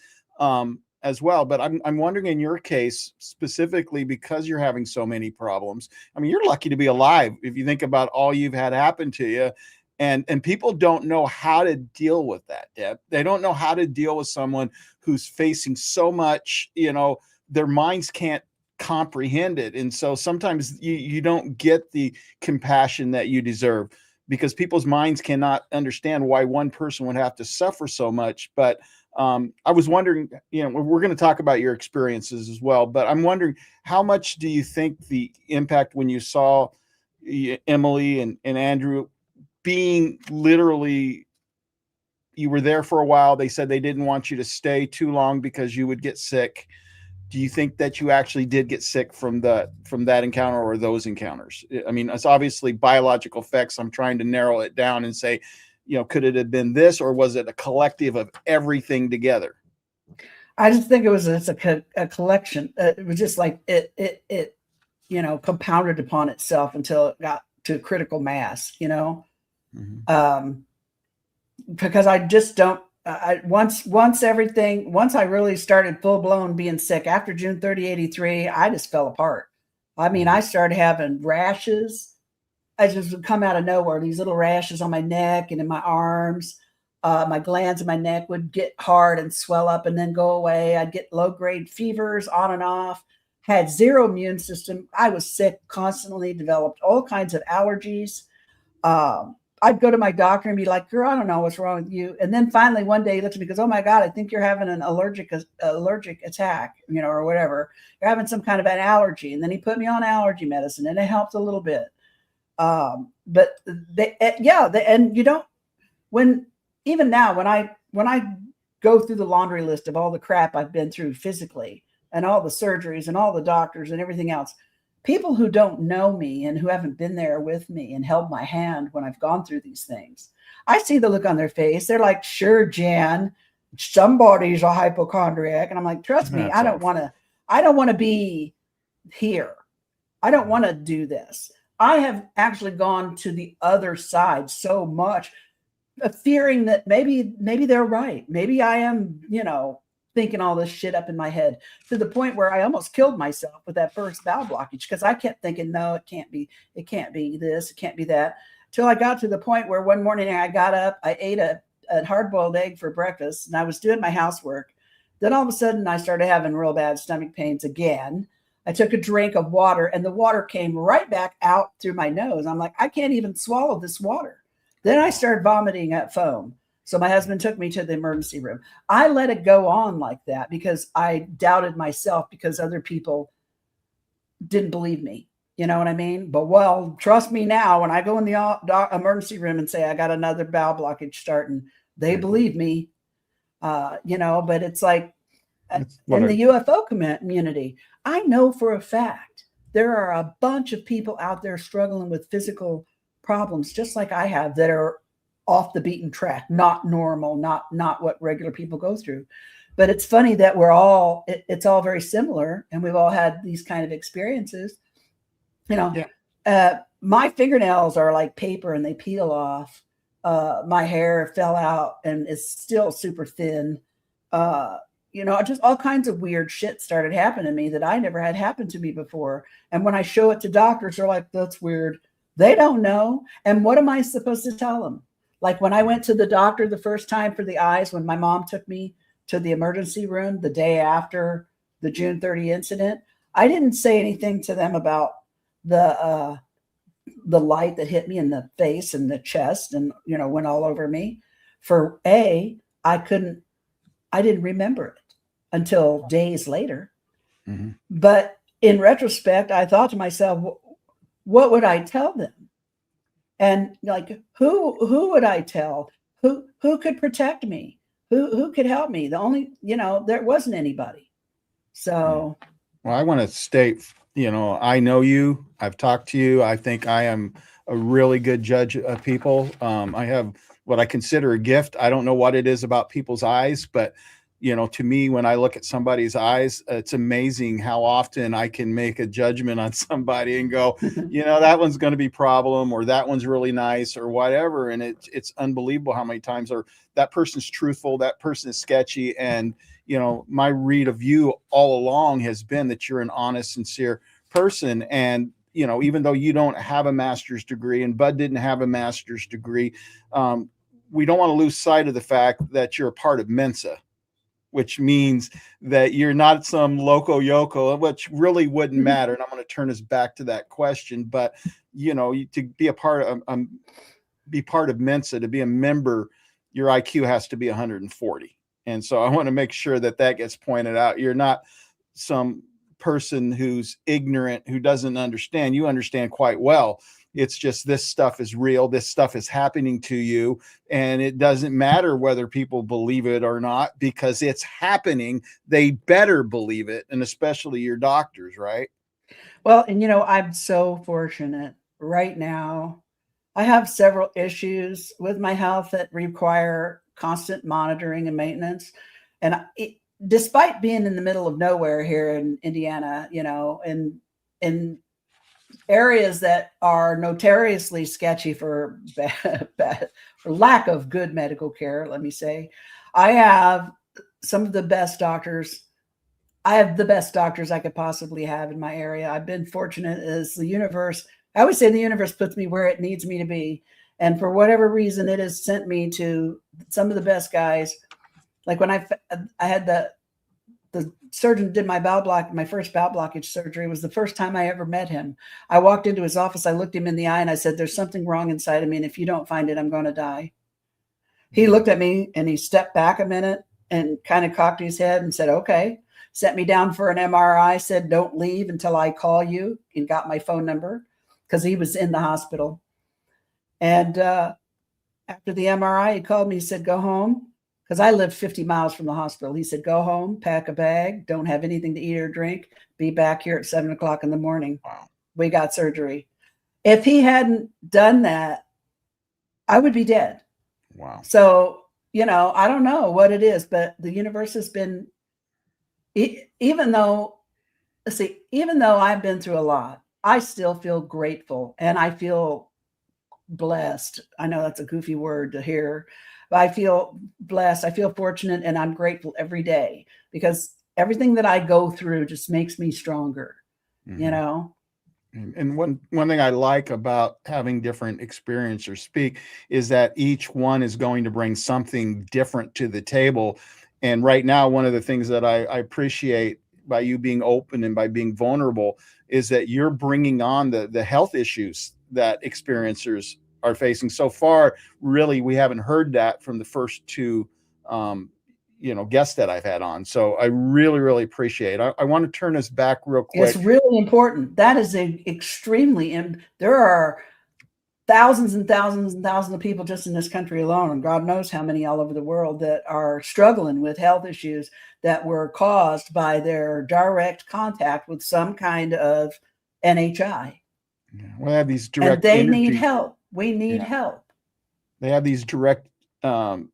as well. But I'm wondering, in your case specifically, because you're having so many problems, I mean, you're lucky to be alive if you think about all you've had happen to you. And people don't know how to deal with that, Deb. They don't know how to deal with someone who's facing so much, their minds can't comprehend it. And so sometimes you don't get the compassion that you deserve, because people's minds cannot understand why one person would have to suffer so much. But I was wondering, we're going to talk about your experiences as well, but I'm wondering, how much do you think the impact when you saw Emily and Andrew being literally, you were there for a while, they said they didn't want you to stay too long because you would get sick. Do you think that you actually did get sick from that encounter or those encounters? I mean, it's obviously biological effects. I'm trying to narrow it down and say, could it have been this, or was it a collective of everything together?
I just think it was a collection. It was just like it compounded upon itself until it got to critical mass,
Mm-hmm.
Because I just don't, once I really started full blown being sick after June 30, 83, I just fell apart. I mean, I started having rashes. I just would come out of nowhere. These little rashes on my neck and in my arms. My glands in my neck would get hard and swell up and then go away. I'd get low grade fevers on and off. Had zero immune system. I was sick constantly, developed all kinds of allergies. I'd go to my doctor and be like, girl, I don't know what's wrong with you. And then finally one day he looks at me and goes, oh my God, I think you're having an allergic attack, or whatever. You're having some kind of an allergy. And then he put me on allergy medicine and it helped a little bit. But even now, when I go through the laundry list of all the crap I've been through physically and all the surgeries and all the doctors and everything else, people who don't know me and who haven't been there with me and held my hand when I've gone through these things, I see the look on their face. They're like, sure, Jan, somebody's a hypochondriac. And I'm like, trust me, I don't want to be here. I don't want to do this. I have actually gone to the other side so much, fearing that maybe they're right. Maybe I am, thinking all this shit up in my head, to the point where I almost killed myself with that first bowel blockage, because I kept thinking, no, it can't be this, it can't be that, till I got to the point where one morning I got up, I ate a hard-boiled egg for breakfast, and I was doing my housework. Then all of a sudden I started having real bad stomach pains again. I took a drink of water and the water came right back out through my nose. I'm like, I can't even swallow this water. Then I started vomiting up foam. So my husband took me to the emergency room. I let it go on like that because I doubted myself, because other people didn't believe me. You know what I mean? But well, trust me now, when I go in the emergency room and say I got another bowel blockage starting, they believe me. But it's like in the UFO community, I know for a fact there are a bunch of people out there struggling with physical problems, just like I have, that are off the beaten track, not normal, not what regular people go through. But it's funny that it's all very similar, and we've all had these kind of experiences. My fingernails are like paper and they peel off. My hair fell out and is still super thin. Just all kinds of weird shit started happening to me that I never had happened to me before. And when I show it to doctors, they're like, that's weird. They don't know. And what am I supposed to tell them? Like when I went to the doctor the first time for the eyes, when my mom took me to the emergency room the day after the June 30 incident, I didn't say anything to them about the light that hit me in the face and the chest and, went all over me. I didn't remember it until days later.
Mm-hmm.
But in retrospect, I thought to myself, what would I tell them? And like, who would I tell? Who could protect me? Who could help me? There wasn't anybody. So.
Well, I want to state, I know you, I've talked to you. I think I am a really good judge of people. I have what I consider a gift. I don't know what it is about people's eyes, but to me, when I look at somebody's eyes, it's amazing how often I can make a judgment on somebody and go, that one's going to be problem, or that one's really nice, or whatever. And it's unbelievable how many times that person's truthful, that person is sketchy. And, my read of you all along has been that you're an honest, sincere person. And, even though you don't have a master's degree and Budd didn't have a master's degree, we don't want to lose sight of the fact that you're a part of Mensa, which means that you're not some loco yoko, which really wouldn't matter. And I'm going to turn us back to that question. But, to be a part of Mensa, to be a member, your IQ has to be 140. And so I want to make sure that gets pointed out. You're not some person who's ignorant, who doesn't understand. You understand quite well. It's just this stuff is real. This stuff is happening to you. And it doesn't matter whether people believe it or not, because it's happening. They better believe it. And especially your doctors, right?
Well, and I'm so fortunate right now. I have several issues with my health that require constant monitoring and maintenance. And despite being in the middle of nowhere here in Indiana, in areas that are notoriously sketchy for lack of good medical care, let me say, I have some of the best doctors. I have the best doctors I could possibly have in my area. I've been fortunate as the universe. I always say the universe puts me where it needs me to be. And for whatever reason, it has sent me to some of the best guys. Like when I had the surgeon did my first bowel blockage surgery. It was the first time I ever met him. I walked into his office. I looked him in the eye and I said, there's something wrong inside of me. And if you don't find it, I'm going to die. He looked at me and he stepped back a minute and kind of cocked his head and said, okay, set me down for an MRI, said, don't leave until I call you, and got my phone number because he was in the hospital. And after the MRI, he called me, he said, go home. Because I lived 50 miles from the hospital. He said, go home, pack a bag, don't have anything to eat or drink, be back here at 7 o'clock in the morning.
Wow.
We got surgery. If he hadn't done that, I would be dead.
Wow.
So, I don't know what it is, but the universe has been, even though I've been through a lot, I still feel grateful and I feel blessed. I know that's a goofy word to hear, but I feel blessed. I feel fortunate, and I'm grateful every day because everything that I go through just makes me stronger,
And one thing I like about having different experiencers speak is that each one is going to bring something different to the table. And right now, one of the things that I appreciate by you being open and by being vulnerable is that you're bringing on the health issues that experiencers are facing. So far, really, we haven't heard that from the first two, guests that I've had on. So I really, really appreciate it. I want to turn this back real quick.
It's really important. That is and there are thousands and thousands and thousands of people just in this country alone, and God knows how many all over the world, that are struggling with health issues that were caused by their direct contact with some kind of NHI.
Yeah. Well, I have these direct
and they need help. We need help.
They have these direct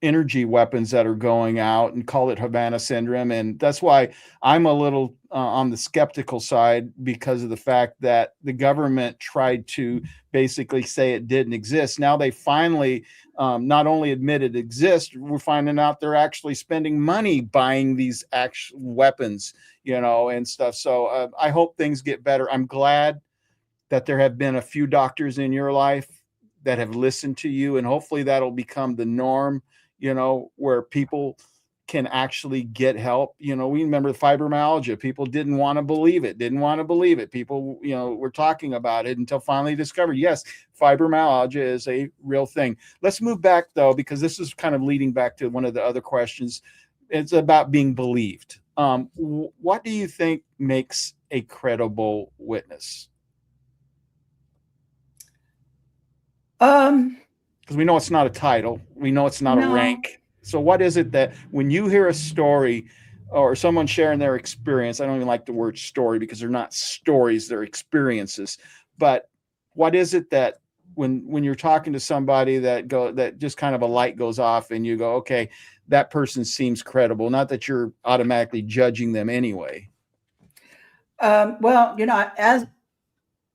energy weapons that are going out, and call it Havana syndrome. And that's why I'm a little on the skeptical side, because of the fact that the government tried to basically say it didn't exist. Now they finally not only admit it exists, we're finding out they're actually spending money buying these actual weapons, and stuff. So I hope things get better. I'm glad that there have been a few doctors in your life that have listened to you, and hopefully that'll become the norm, where people can actually get help. We remember the fibromyalgia. People didn't want to believe it. People, were talking about it until finally discovered, yes, fibromyalgia is a real thing. Let's move back though, because this is kind of leading back to one of the other questions. It's about being believed. What do you think makes a credible witness? Because we know it's not a title. We know it's not a rank. So what is it that when you hear a story or someone sharing their experience, I don't even like the word story because they're not stories, they're experiences. But what is it that when you're talking to somebody that just kind of a light goes off and you go, okay, that person seems credible, not that you're automatically judging them anyway?
Well, as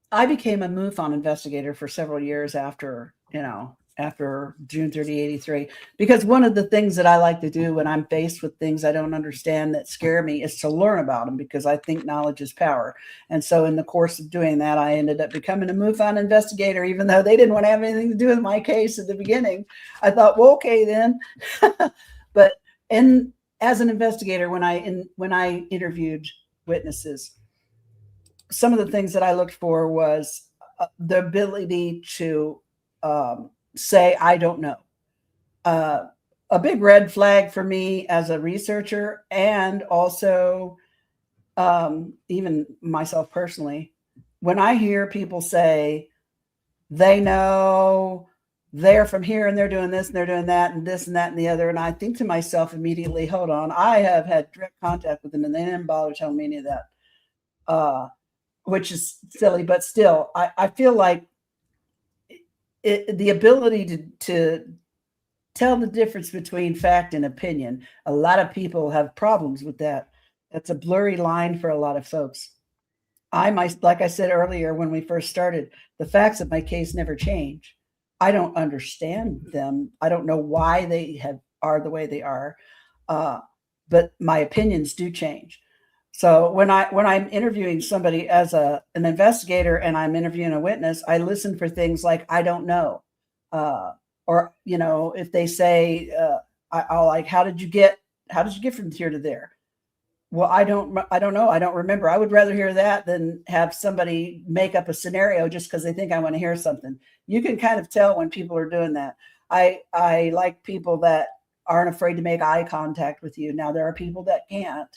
I became a MUFON investigator for several years after June 30, 83, because one of the things that I like to do when I'm faced with things I don't understand that scare me is to learn about them, because I think knowledge is power. And so in the course of doing that, I ended up becoming a MUFON investigator, even though they didn't want to have anything to do with my case at the beginning. I thought, well, okay, then. But as an investigator, when I interviewed witnesses, some of the things that I looked for was the ability to say, I don't know. A big red flag for me as a researcher, and also even myself personally, when I hear people say they know, they're from here and they're doing this and they're doing that and this and that and the other, and I think to myself immediately, hold on, I have had direct contact with them and they didn't bother telling me any of that. Which is silly, but still, I feel like the ability to tell the difference between fact and opinion, a lot of people have problems with that. That's a blurry line for a lot of folks. Like I said earlier, when we first started, the facts of my case never change. I don't understand them. I don't know why they are the way they are, but my opinions do change. So when I'm interviewing somebody as an investigator and I'm interviewing a witness, I listen for things like, I don't know. Or, if they say, I'll like, how did you get from here to there? Well, I don't know. I don't remember. I would rather hear that than have somebody make up a scenario just because they think I want to hear something. You can kind of tell when people are doing that. I like people that aren't afraid to make eye contact with you. Now, there are people that can't.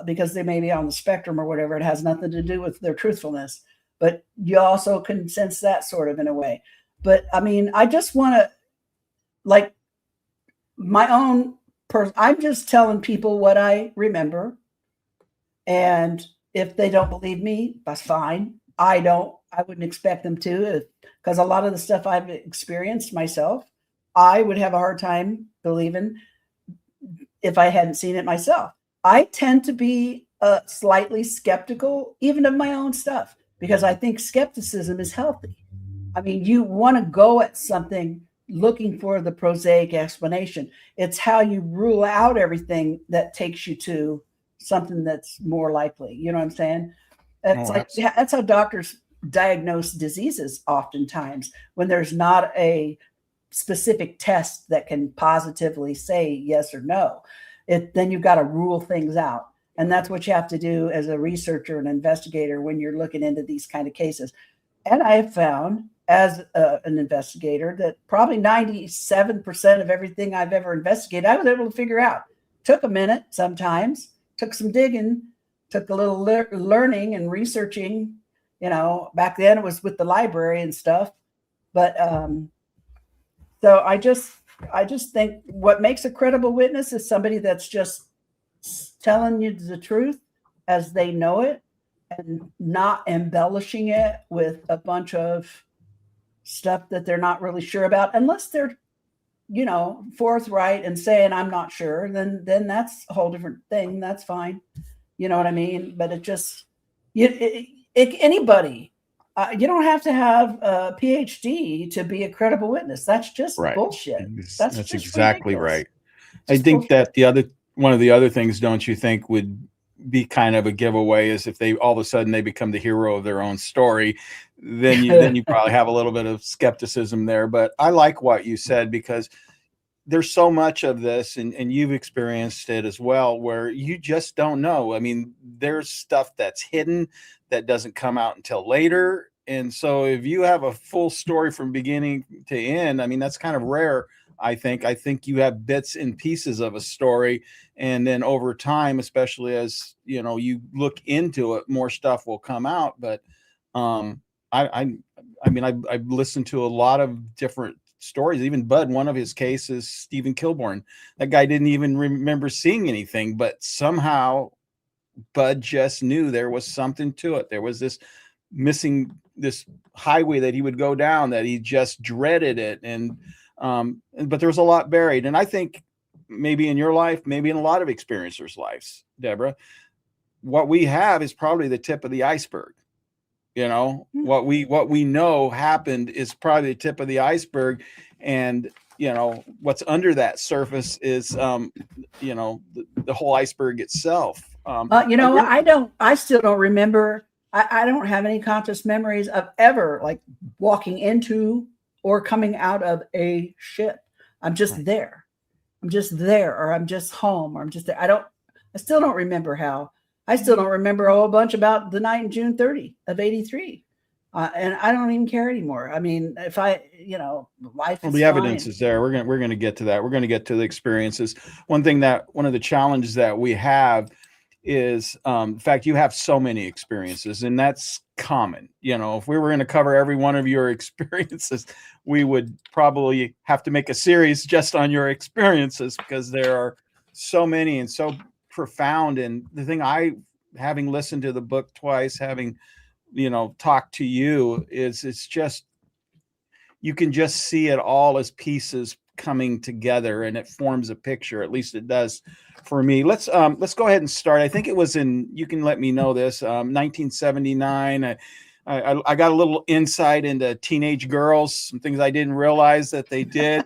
Because they may be on the spectrum or whatever. It has nothing to do with their truthfulness, but you also can sense that sort of in a way. But I mean, I just want to, like, my own person, I'm just telling people what I remember. And if they don't believe me, that's fine. I wouldn't expect them to, because a lot of the stuff I've experienced myself, I would have a hard time believing if I hadn't seen it myself. I tend to be slightly skeptical, even of my own stuff, because I think skepticism is healthy. I mean, you want to go at something looking for the prosaic explanation. It's how you rule out everything that takes you to something that's more likely. You know what I'm saying? That's how doctors diagnose diseases oftentimes, when there's not a specific test that can positively say yes or no. Then you've got to rule things out. And that's what you have to do as a researcher and investigator when you're looking into these kind of cases. And I have found as an investigator that probably 97% of everything I've ever investigated, I was able to figure out. Took a minute sometimes, took some digging, took a little learning and researching. Back then it was with the library and stuff. But so I just think what makes a credible witness is somebody that's just telling you the truth as they know it and not embellishing it with a bunch of stuff that they're not really sure about, unless they're forthright and saying I'm not sure, then that's a whole different thing. That's fine. You know what I mean? But anybody, you don't have to have a PhD to be a credible witness. That's just
Right.
bullshit. That's
That's
just
exactly
ridiculous.
right. I think
Bullshit.
that one of the other things, don't you think, would be kind of a giveaway is if they all of a sudden they become the hero of their own story, then you probably have a little bit of skepticism there. But I like what you said, because there's so much of this, and you've experienced it as well, where you just don't know. I mean, there's stuff that's hidden that doesn't come out until later. And so if you have a full story from beginning to end, I mean, that's kind of rare. I think you have bits and pieces of a story, and then over time, especially as you look into it, more stuff will come out. But um, I mean, I've listened to a lot of different stories. Even Budd, one of his cases, Stephen Kilborn, that guy didn't even remember seeing anything, but somehow Budd just knew there was something to it. There was this highway that he would go down, that he just dreaded it. But there was a lot buried. And I think maybe in your life, maybe in a lot of experiencers' lives, Debra, what we have is probably the tip of the iceberg. What we know happened is probably the tip of the iceberg. And what's under that surface is the whole iceberg itself.
I still don't remember. I don't have any conscious memories of ever like walking into or coming out of a ship. I'm just there. Or I'm just home, or I'm just there. I still don't remember how. I still don't remember a whole bunch about the night in June 30 of 83. And I don't even care anymore. I mean, if life is
the evidence
fine.
is there. We're going to get to that. We're going to get to the experiences. One of the challenges that we have is the fact you have so many experiences, and that's common. If we were going to cover every one of your experiences, we would probably have to make a series just on your experiences, because there are so many and so profound. And the thing, having listened to the book twice, having talked to you, is it's just, you can just see it all as pieces coming together, and it forms a picture. At least it does for me. Let's go ahead and start. I think it was you can let me know this, 1979. I got a little insight into teenage girls, some things I didn't realize that they did.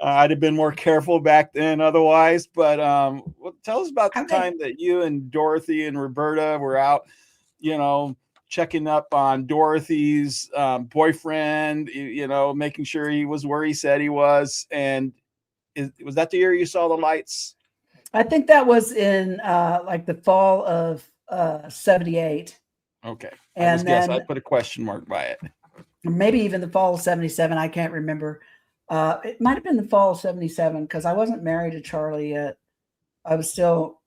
I'd have been more careful back then otherwise. But tell us about the time that you and Dorothy and Roberta were out, checking up on Dorothy's boyfriend, making sure he was where he said he was. And was that the year you saw the lights?
I think that was in like the fall of 78.
Okay.
And then
I put a question mark by it.
Maybe even the fall of 77. I can't remember. It might have been the fall of 77, because I wasn't married to Charlie yet. I was still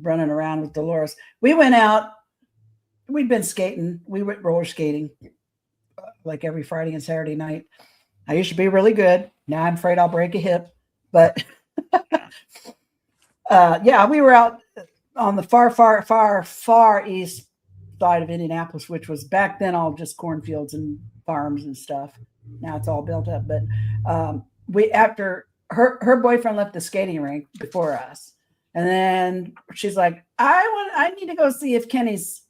running around with Dolores. We went out. We'd been skating. We went roller skating like every Friday and Saturday night. I used to be really good. Now I'm afraid I'll break a hip. But we were out on the far east side of Indianapolis, which was back then all just cornfields and farms and stuff. Now it's all built up. But after her boyfriend left the skating rink before us, and then she's like, I need to go see if Kenny's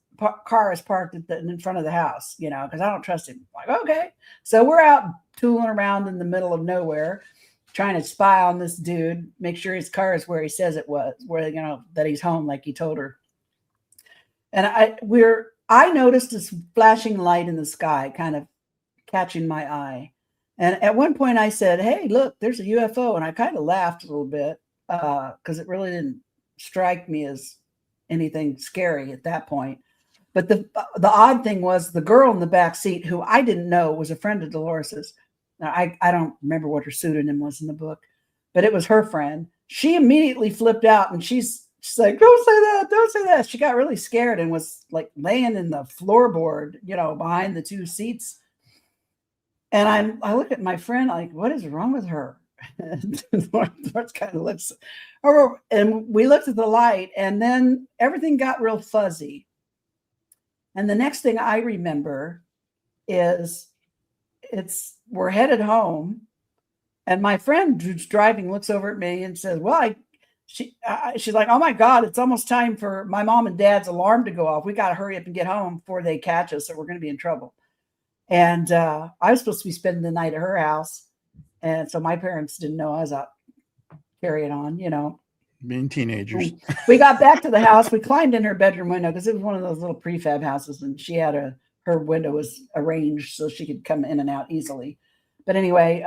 car is parked in front of the house, because I don't trust him. I'm like, okay. So we're out tooling around in the middle of nowhere, trying to spy on this dude, make sure his car is where he says it was, where, that he's home, like he told her. And I noticed this flashing light in the sky, kind of catching my eye. And at one point I said, hey, look, there's a UFO. And I kind of laughed a little bit, because it really didn't strike me as anything scary at that point. But the odd thing was, the girl in the back seat, who I didn't know was a friend of Dolores's. Now, I don't remember what her pseudonym was in the book, but it was her friend. She immediately flipped out, and she's like, don't say that, don't say that. She got really scared and was like laying in the floorboard, behind the two seats. And I look at my friend like, what is wrong with her? And Lawrence kind of looks, and we looked at the light, and then everything got real fuzzy. And the next thing I remember is we're headed home, And my friend who's driving looks over at me and says, well, she's like, oh my God, it's almost time for my mom and dad's alarm to go off. We got to hurry up and get home before they catch us, or we're going to be in trouble. And I was supposed to be spending the night at her house. And so my parents didn't know I was out carrying on, you know.
Being teenagers.
We got back to the house. We climbed in her bedroom window because it was one of those little prefab houses, and she had her window was arranged so she could come in and out easily. But anyway,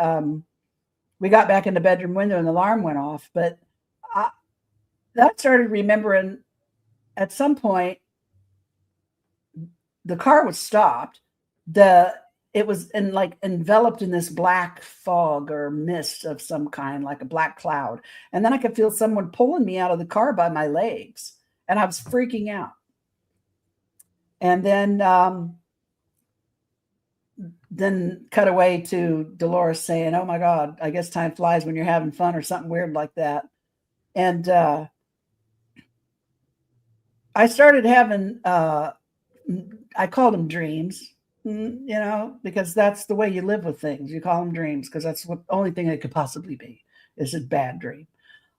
we got back in the bedroom window and the alarm went off. But that started remembering at some point the car was stopped. It was enveloped in this black fog or mist of some kind, like a black cloud. And then I could feel someone pulling me out of the car by my legs, and I was freaking out. And then cut away to Dolores saying, oh my God, I guess time flies when you're having fun, or something weird like that. And I started having, I called them dreams. You know, because that's the way you live with things. You call them dreams because that's the only thing it could possibly be, is a bad dream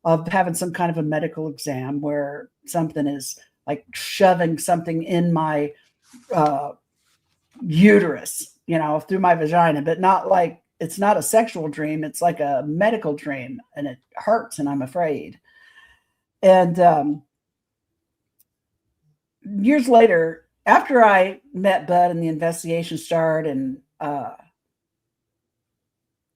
of having some kind of a medical exam where something is like shoving something in my uterus, you know, through my vagina, but not like, it's not a sexual dream. It's like a medical dream, and it hurts, and I'm afraid. And years later, after I met Budd and the investigation started, and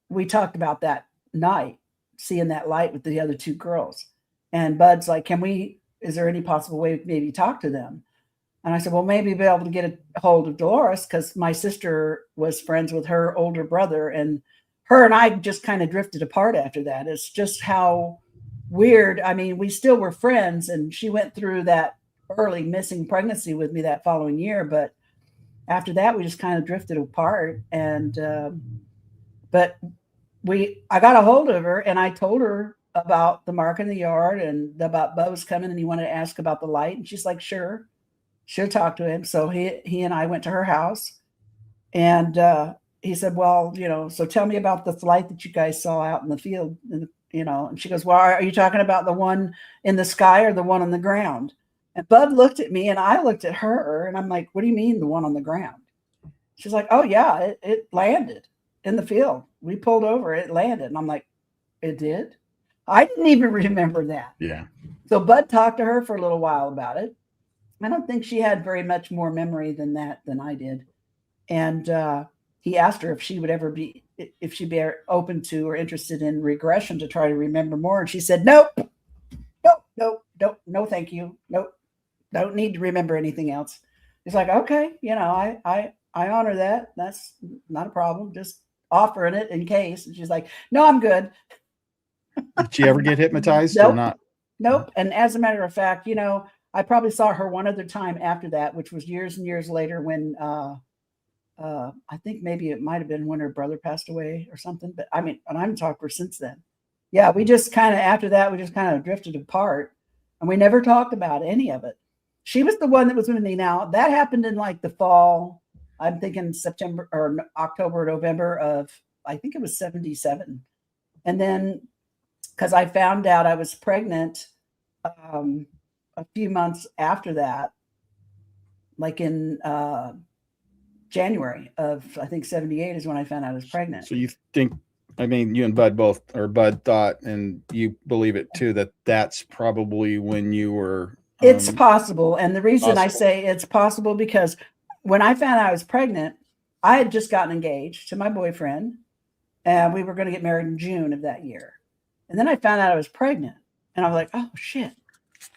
we talked about that night, seeing that light with the other two girls. And Budd's like, is there any possible way we could maybe talk to them? And I said, well, maybe be able to get a hold of Dolores, because my sister was friends with her older brother, and her and I just kind of drifted apart after that. It's just how weird. I mean, we still were friends, and she went through that early missing pregnancy with me that following year, but after that we just kind of drifted apart. And but I got a hold of her, and I told her about the mark in the yard and about Bo was coming, and he wanted to ask about the light, and she's like, sure, she'll talk to him. So he and I went to her house, and he said, well, you know, so tell me about the light that you guys saw out in the field, and you know. And she goes, well, are you talking about the one in the sky or the one on the ground? And Budd looked at me, and I looked at her, and I'm like, what do you mean the one on the ground? She's like, oh yeah, it landed in the field. We pulled over, it landed. And I'm like, it did? I didn't even remember that.
Yeah.
So Budd talked to her for a little while about it. I don't think she had very much more memory than I did. And he asked her if she'd be open to or interested in regression to try to remember more. And she said, nope, no, thank you. Nope. Don't need to remember anything else. It's like, okay, you know, I honor that. That's not a problem. Just offering it in case. And she's like, no, I'm good.
Did she ever get hypnotized
Nope.
or not?
Nope. And as a matter of fact, you know, I probably saw her one other time after that, which was years and years later, when I think maybe it might have been when her brother passed away or something. But I mean, and I haven't talked to her since then. Yeah, we just kind of, after that, we just kind of drifted apart, and we never talked about any of it. She was the one that was with me. Now that happened in like the fall. I'm thinking September or October, November of, I think it was 77. And then, because I found out I was pregnant a few months after that, like in January of, I think 78 is when I found out I was pregnant.
So you think, I mean, you and Budd both, or Budd thought, and you believe it too, that that's probably when you were.
It's possible. And the reason I
possible.
say it's possible, because when I found out I was pregnant, I had just gotten engaged to my boyfriend, and we were going to get married in June of that year. And then I found out I was pregnant, and I was like, oh shit,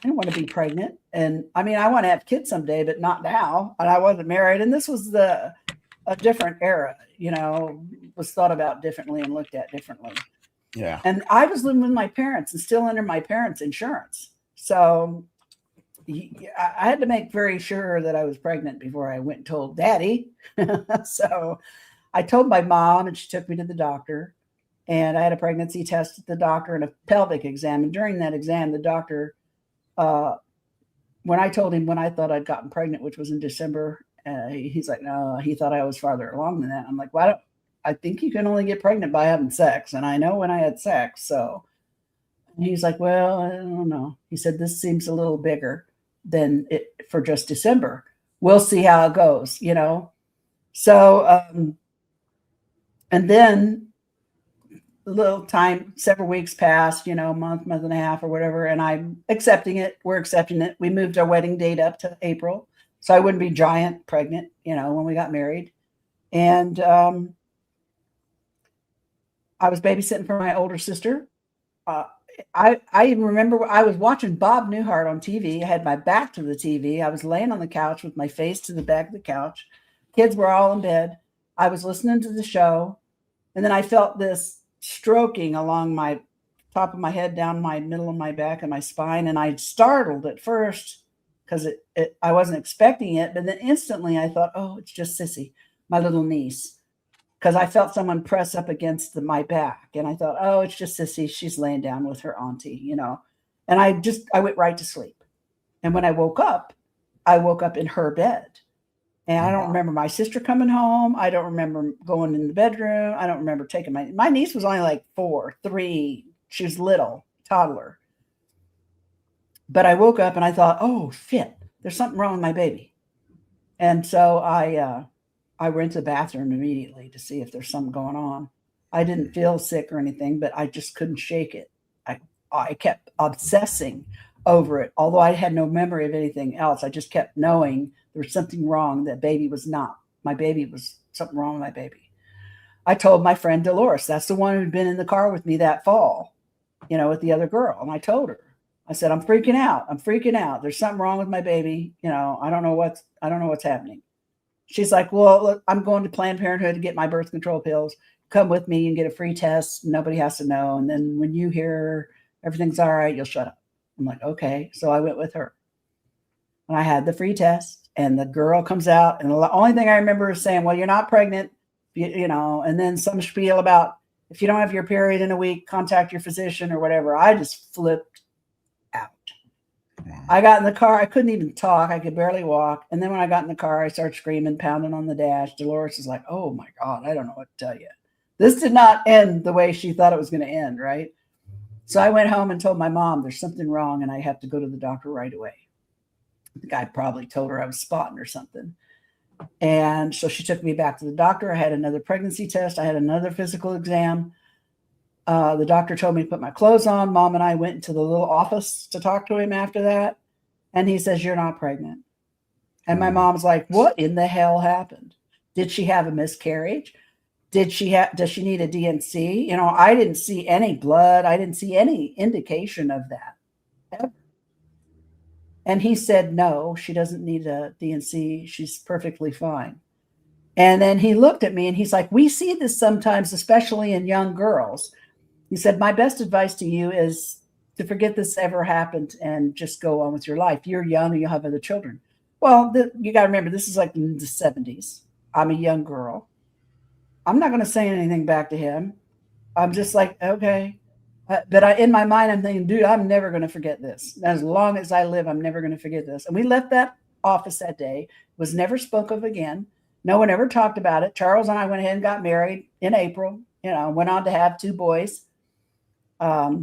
I don't want to be pregnant. And I mean, I want to have kids someday, but not now. And I wasn't married. And this was a different era, you know, was thought about differently and looked at differently.
Yeah.
And I was living with my parents and still under my parents' insurance. So I had to make very sure that I was pregnant before I went and told Daddy. So I told my mom, and she took me to the doctor, and I had a pregnancy test at the doctor and a pelvic exam. And during that exam, the doctor, when I told him when I thought I'd gotten pregnant, which was in December, he's like, no, he thought I was farther along than that. I'm like, well, I think you can only get pregnant by having sex. And I know when I had sex. So and he's like, well, I don't know. He said, this seems a little bigger than it for just December. We'll see how it goes, you know? So, and then a little time, several weeks passed, you know, month and a half or whatever. And I'm accepting it. We're accepting it. We moved our wedding date up to April. So I wouldn't be giant pregnant, you know, when we got married. And I was babysitting for my older sister. I even remember I was watching Bob Newhart on TV. I had my back to the TV. I was laying on the couch with my face to the back of the couch. Kids were all in bed. I was listening to the show. And then I felt this stroking along my top of my head, down my middle of my back and my spine. And I startled at first because I wasn't expecting it. But then instantly I thought, oh, it's just Sissy, my little niece. Because I felt someone press up against my back. And I thought, oh, it's just Sissy. She's laying down with her auntie, you know. And I went right to sleep. And when I woke up in her bed. And I don't remember my sister coming home. I don't remember going in the bedroom. I don't remember taking my niece was only like 3. She was little, toddler. But I woke up and I thought, oh, shit, there's something wrong with my baby. And so I went to the bathroom immediately to see if there's something going on. I didn't feel sick or anything, but I just couldn't shake it. I kept obsessing over it. Although I had no memory of anything else, I just kept knowing there was something wrong. That baby was not. My baby was something wrong with my baby. I told my friend Dolores, that's the one who'd been in the car with me that fall, you know, with the other girl. And I told her, I said, I'm freaking out. I'm freaking out. There's something wrong with my baby. You know, I don't know what's happening. She's like, well, look, I'm going to Planned Parenthood to get my birth control pills. Come with me and get a free test. Nobody has to know. And then when you hear everything's all right, you'll shut up. I'm like, okay. So I went with her. And I had the free test. And the girl comes out. And the only thing I remember is saying, well, you're not pregnant, you know, and then some spiel about if you don't have your period in a week, contact your physician or whatever. I just flipped out. I got in the car. I couldn't even talk. I could barely walk. And then when I got in the car, I started screaming, pounding on the dash. Dolores is like, oh my God, I don't know what to tell you. This did not end the way she thought it was going to end, right? So I went home and told my mom there's something wrong and I have to go to the doctor right away. The guy probably told her I was spotting or something. And so she took me back to the doctor. I had another pregnancy test. I had another physical exam. The doctor told me to put my clothes on. Mom and I went into the little office to talk to him after that. And he says, you're not pregnant. And my mom's like, what in the hell happened? Did she have a miscarriage? Does she need a DNC? You know, I didn't see any blood. I didn't see any indication of that ever. And he said, no, she doesn't need a DNC. She's perfectly fine. And then he looked at me and he's like, we see this sometimes, especially in young girls. He said, my best advice to you is to forget this ever happened and just go on with your life. You're young and you'll have other children. Well, you got to remember, this is like in the 70s. I'm a young girl. I'm not going to say anything back to him. I'm just like, okay. But in my mind, I'm thinking, dude, I'm never going to forget this. As long as I live, I'm never going to forget this. And we left that office that day. Was never spoke of again. No one ever talked about it. Charles and I went ahead and got married in April. You know, went on to have 2 boys. But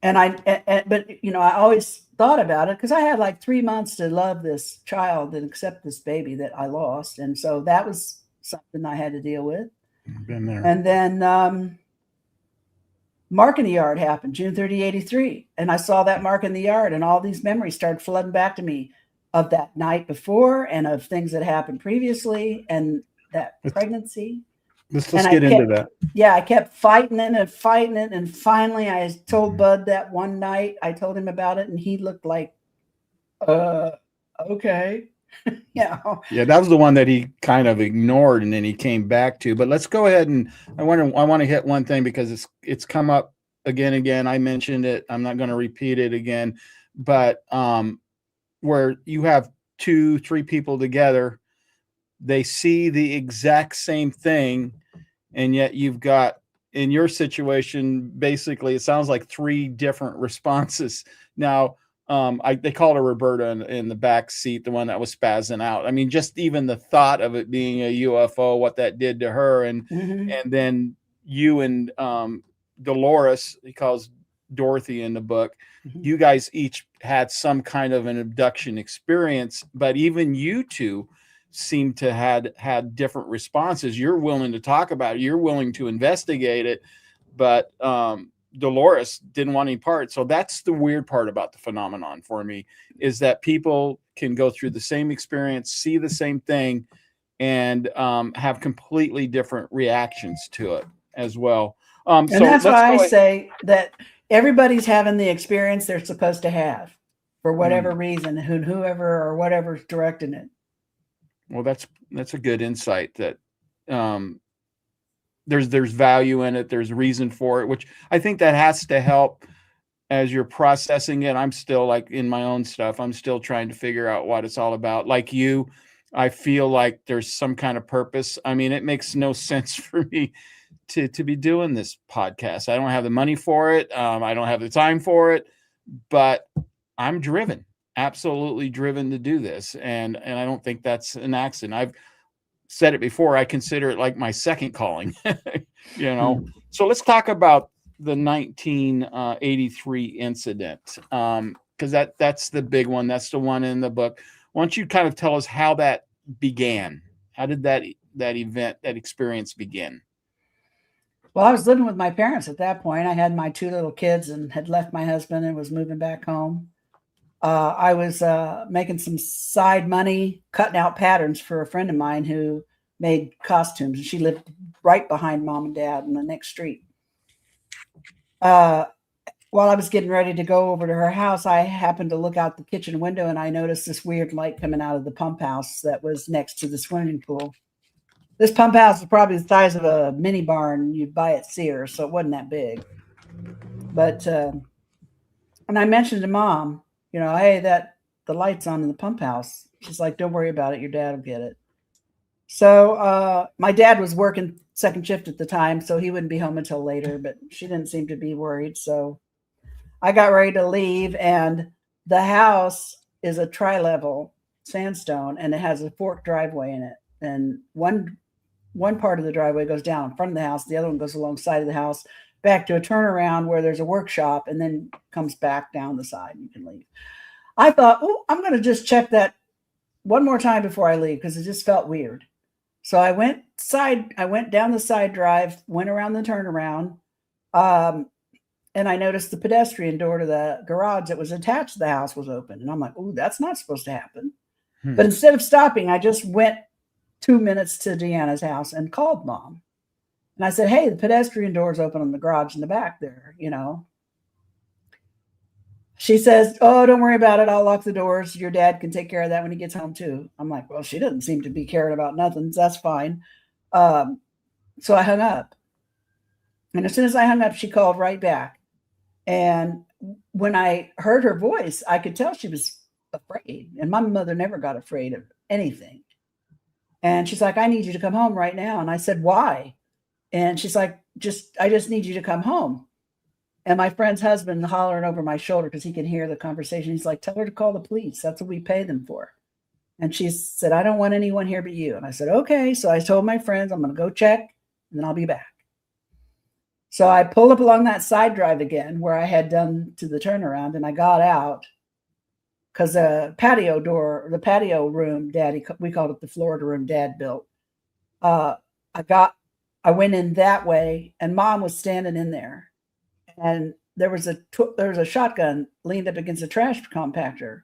you know, I always thought about it because I had like 3 months to love this child and accept this baby that I lost. And so that was something I had to deal with.
Been there.
And then Mark in the Yard happened, June 30, 83. And I saw that mark in the yard and all these memories started flooding back to me of that night before and of things that happened previously and that pregnancy.
Let's get into that.
Yeah, I kept fighting it and fighting it. And finally, I told Budd that one night, I told him about it, and he looked like, okay. Yeah,
that was the one that he kind of ignored and then he came back to. But let's go ahead and I want to hit one thing because it's come up again. I mentioned it. I'm not going to repeat it again. But where you have 2-3 people together, they see the exact same thing, and yet you've got, in your situation, basically, it sounds like 3 different responses. Now, they called her Roberta in the back seat, the one that was spazzing out. I mean, just even the thought of it being a UFO, what that did to her, and then you and Dolores, he calls Dorothy in the book, you guys each had some kind of an abduction experience, but even you two seem to had different responses. You're willing to talk about it, you're willing to investigate it, but Dolores didn't want any part. So that's the weird part about the phenomenon for me, is that people can go through the same experience, see the same thing, and have completely different reactions to it as well.
And so that's why I say that everybody's having the experience they're supposed to have for whatever reason, whoever or whatever's directing it.
Well, that's a good insight, that there's value in it, there's reason for it, which I think that has to help as you're processing it. I'm still, like, in my own stuff, I'm still trying to figure out what it's all about. Like you, I feel like there's some kind of purpose. I mean, it makes no sense for me to be doing this podcast. I don't have the money for it. I don't have the time for it, but I'm driven, absolutely driven to do this. And I don't think that's an accident. I've said it before, I consider it like my second calling, you know? So let's talk about the 1983 incident. Cause that's the big one. That's the one in the book. Why don't you kind of tell us how that began? How did that event, that experience begin?
Well, I was living with my parents at that point. I had my 2 little kids and had left my husband and was moving back home. I was making some side money, cutting out patterns for a friend of mine who made costumes. And she lived right behind Mom and Dad in the next street. While I was getting ready to go over to her house, I happened to look out the kitchen window and I noticed this weird light coming out of the pump house that was next to the swimming pool. This pump house was probably the size of a mini barn you'd buy at Sears, so it wasn't that big. But and I mentioned to Mom, you know, hey, the light's on in the pump house. She's like, don't worry about it. Your dad will get it. So my dad was working second shift at the time, so he wouldn't be home until later, but she didn't seem to be worried. So I got ready to leave, and the house is a tri-level sandstone, and it has a forked driveway in it. And one part of the driveway goes down in front of the house. The other one goes alongside of the house, back to a turnaround where there's a workshop, and then comes back down the side. You can leave. I thought, oh, I'm going to just check that one more time before I leave, because it just felt weird. So I went down the side drive, went around the turnaround, and I noticed the pedestrian door to the garage that was attached to the house was open. And I'm like, oh, that's not supposed to happen. But instead of stopping, I just went 2 minutes to Deanna's house and called Mom. And I said, hey, the pedestrian door's open on the garage in the back there, you know. She says, oh, don't worry about it. I'll lock the doors. Your dad can take care of that when he gets home too. I'm like, well, she doesn't seem to be caring about nothing. That's fine. So I hung up. And as soon as I hung up, she called right back. And when I heard her voice, I could tell she was afraid. And my mother never got afraid of anything. And she's like, I need you to come home right now. And I said, why? And she's like, I just need you to come home. And my friend's husband hollering over my shoulder because he can hear the conversation. He's like, tell her to call the police. That's what we pay them for. And she said, I don't want anyone here but you. And I said, okay. So I told my friends, I'm going to go check and then I'll be back. So I pulled up along that side drive again where I had done to the turnaround, and I got out because the patio room, we called it the Florida room Dad built. I went in that way, and Mom was standing in there, and there was a shotgun leaned up against a trash compactor.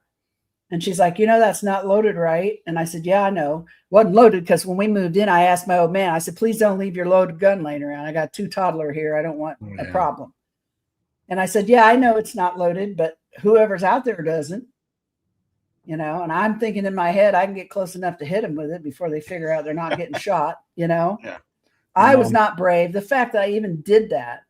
And she's like, you know, that's not loaded, right? And I said, yeah, I know. Wasn't loaded because when we moved in, I asked my old man, I said, please don't leave your loaded gun laying around. I got 2 toddlers here. I don't want a problem. And I said, yeah, I know it's not loaded, but whoever's out there doesn't, you know. And I'm thinking in my head, I can get close enough to hit them with it before they figure out they're not getting shot, you know. Yeah. I was not brave. The fact that I even did that,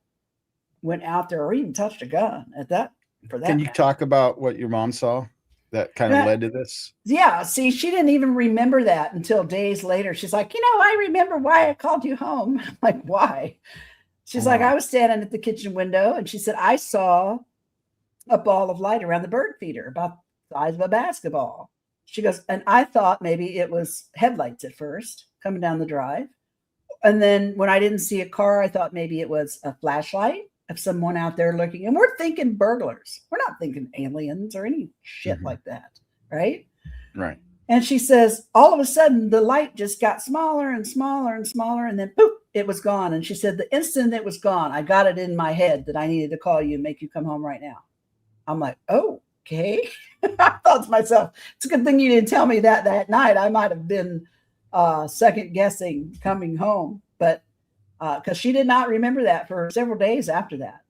went out there or even touched a gun at that, for that.
Can you talk about what your mom saw that kind of led to this?
Yeah. See, she didn't even remember that until days later. She's like, you know, I remember why I called you home. I'm like, why? She's like, I was standing at the kitchen window, and she said, I saw a ball of light around the bird feeder, about the size of a basketball. She goes, and I thought maybe it was headlights at first coming down the drive. And then when I didn't see a car, I thought maybe it was a flashlight of someone out there looking. And we're thinking burglars. We're not thinking aliens or any shit like that. Right.
Right.
And she says, all of a sudden, the light just got smaller and smaller and smaller. And then, poof, it was gone. And she said, the instant it was gone, I got it in my head that I needed to call you and make you come home right now. I'm like, oh, okay. I thought to myself, it's a good thing you didn't tell me that night. I might have been second guessing coming home. But because she did not remember that for several days after that.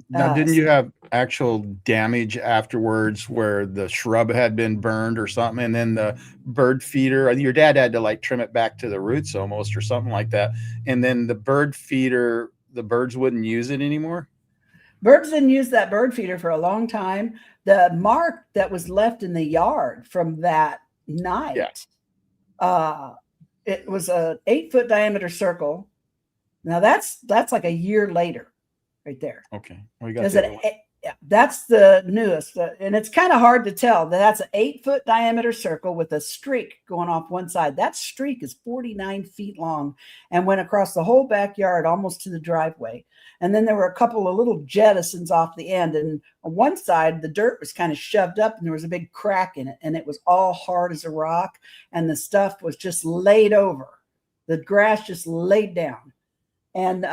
Now, didn't you have actual damage afterwards where the shrub had been burned or something, and then the bird feeder, your dad had to like trim it back to the roots almost or something like that, and then the bird feeder, the birds wouldn't use it anymore?
Birds didn't use that bird feeder for a long time. The mark that was left in the yard from that night, it was a 8-foot diameter circle. Now that's like a year later. Right there.
Okay. Well, you got that.
That's the newest. And it's kind of hard to tell. That's an 8-foot diameter circle with a streak going off one side. That streak is 49 feet long and went across the whole backyard almost to the driveway. And then there were a couple of little jettisons off the end. And on one side, the dirt was kind of shoved up and there was a big crack in it. And it was all hard as a rock. And the stuff was just laid over. The grass just laid down. And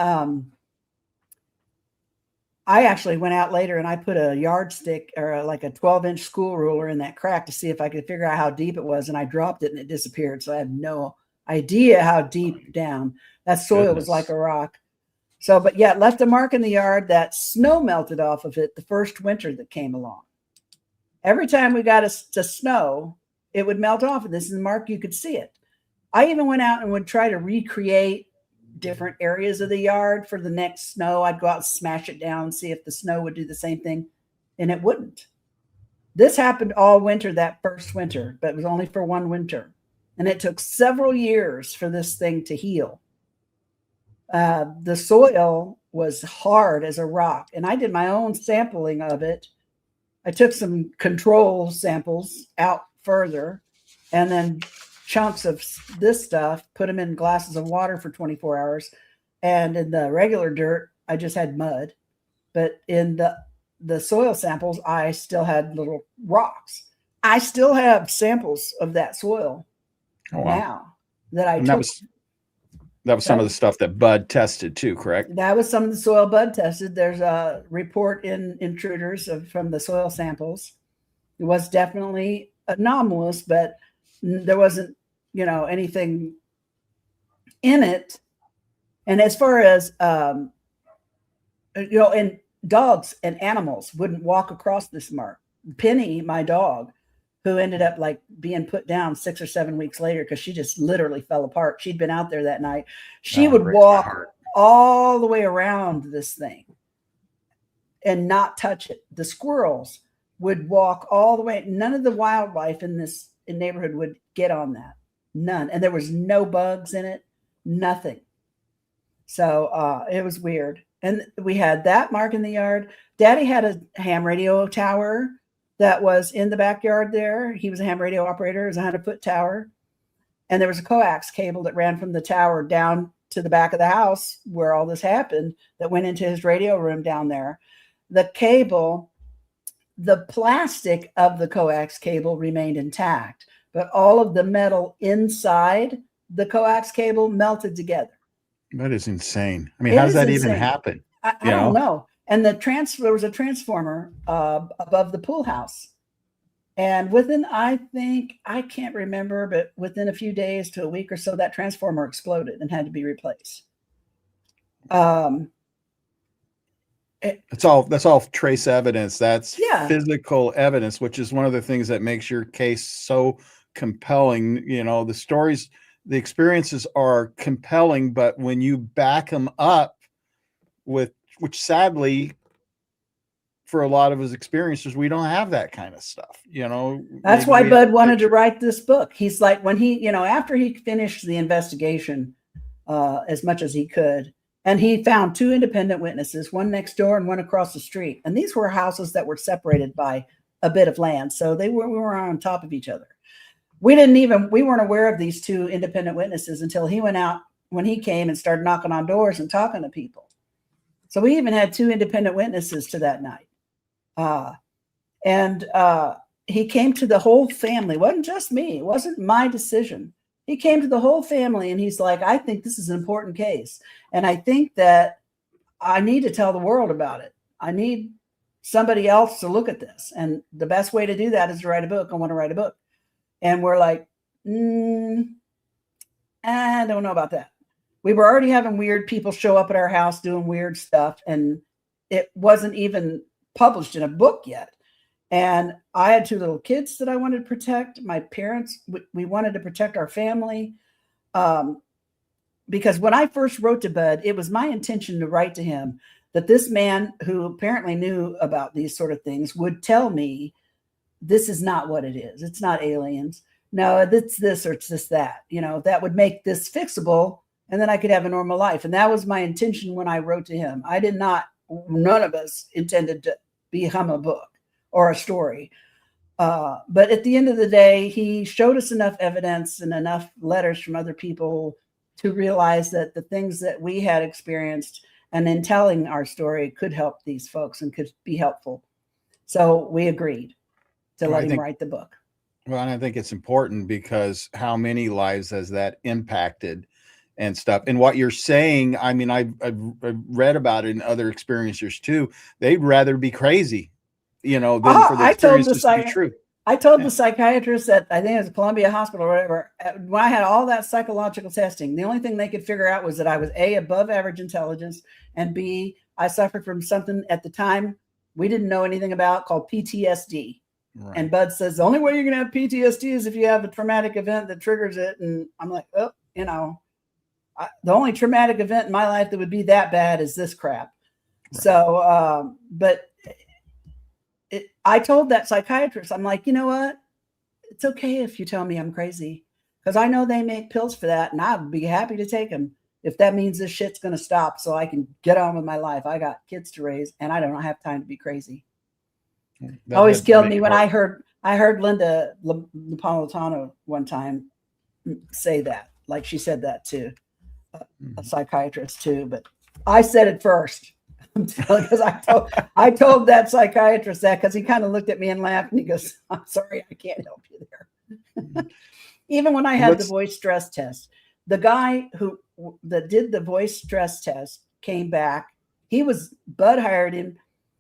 I actually went out later and I put a yardstick or like a 12-inch school ruler in that crack to see if I could figure out how deep it was. And I dropped it and it disappeared. So I have no idea how deep down. That soil was like a rock. So, but yeah, it left a mark in the yard. That snow melted off of it the first winter that came along. Every time we got to snow, it would melt off. And this is the mark. You could see it. I even went out and would try to recreate different areas of the yard for the next snow. I'd go out and smash it down, see if the snow would do the same thing, and it wouldn't. This happened all winter, that first winter, but it was only for one winter. And it took several years for this thing to heal. The soil was hard as a rock, and I did my own sampling of it. I took some control samples out further, and then chunks of this stuff, put them in glasses of water for 24 hours. And in the regular dirt, I just had mud. But in the soil samples, I still had little rocks. I still have samples of that soil now that I took.
That was some of the stuff that Budd tested too, correct?
That was some of the soil Budd tested. There's a report in Intruders from the soil samples. It was definitely anomalous, but there wasn't, anything in it. And as far as, and dogs and animals wouldn't walk across this mark. Penny, my dog, who ended up like being put down 6 or 7 weeks later because she just literally fell apart. She'd been out there that night. She would walk all the way around this thing and not touch it. The squirrels would walk all the way. None of the wildlife in this neighborhood would get on that. None. And there was no bugs in it, nothing. So it was weird. And we had that mark in the yard. Daddy had a ham radio tower that was in the backyard there. He was a ham radio operator. It was a 100-foot tower. And there was a coax cable that ran from the tower down to the back of the house where all this happened that went into his radio room down there. The cable, the plastic of the coax cable remained intact, but all of the metal inside the coax cable melted together.
That is insane. I mean, how does that even happen?
I don't know. And there was a transformer above the pool house. And within, I can't remember, but within a few days to a week or so, that transformer exploded and had to be replaced.
That's all trace evidence. That's physical evidence, which is one of the things that makes your case so compelling. The stories, the experiences are compelling, but when you back them up with, which sadly for a lot of his experiences, we don't have that kind of stuff, That's
why Budd wanted to write this book. He's like, when he, after he finished the investigation, as much as he could, And he found 2 independent witnesses, one next door and one across the street. And these were houses that were separated by a bit of land. So we were on top of each other. We weren't aware of these 2 independent witnesses until he went out, when he came and started knocking on doors and talking to people. So we even had 2 independent witnesses to that night. He came to the whole family. It wasn't just me. It wasn't my decision. He came to the whole family and he's like, I think this is an important case. And I think that I need to tell the world about it. I need somebody else to look at this. And the best way to do that is to write a book. I want to write a book. And we're like, I don't know about that. We were already having weird people show up at our house doing weird stuff. And it wasn't even published in a book yet. And I had 2 little kids that I wanted to protect. My parents, we wanted to protect our family. Because when I first wrote to Budd, it was my intention to write to him that this man who apparently knew about these sort of things would tell me, this is not what it is. It's not aliens. No, it's this or it's just that. That would make this fixable and then I could have a normal life. And that was my intention when I wrote to him. None of us intended to become a book or a story. But at the end of the day, he showed us enough evidence and enough letters from other people to realize that the things that we had experienced and in telling our story could help these folks and could be helpful. So we agreed to let him write the book.
Well, and I think it's important because how many lives has that impacted and stuff. And what you're saying, I mean, I've read about it in other experiencers too. They'd rather be crazy, than for the experiences to be true.
I told the psychiatrist at, I think it was Columbia Hospital or whatever, when I had all that psychological testing, the only thing they could figure out was that I was A, above average intelligence, and B, I suffered from something at the time we didn't know anything about called PTSD. Right. And Budd says, the only way you're going to have PTSD is if you have a traumatic event that triggers it. And I'm like, the only traumatic event in my life that would be that bad is this crap. Right. So, I told that psychiatrist, I'm like, you know what? It's okay if you tell me I'm crazy, because I know they make pills for that, and I'd be happy to take them if that means this shit's going to stop so I can get on with my life. I got kids to raise, and I don't have time to be crazy. That always killed me when I heard Linda Napolitano one time say that, like she said that to a psychiatrist too, but I said it first. Because I told that psychiatrist that, because he kind of looked at me and laughed and he goes, I'm sorry, I can't help you there. Even when I had the voice stress test, the guy that did the voice stress test came back. Budd hired him.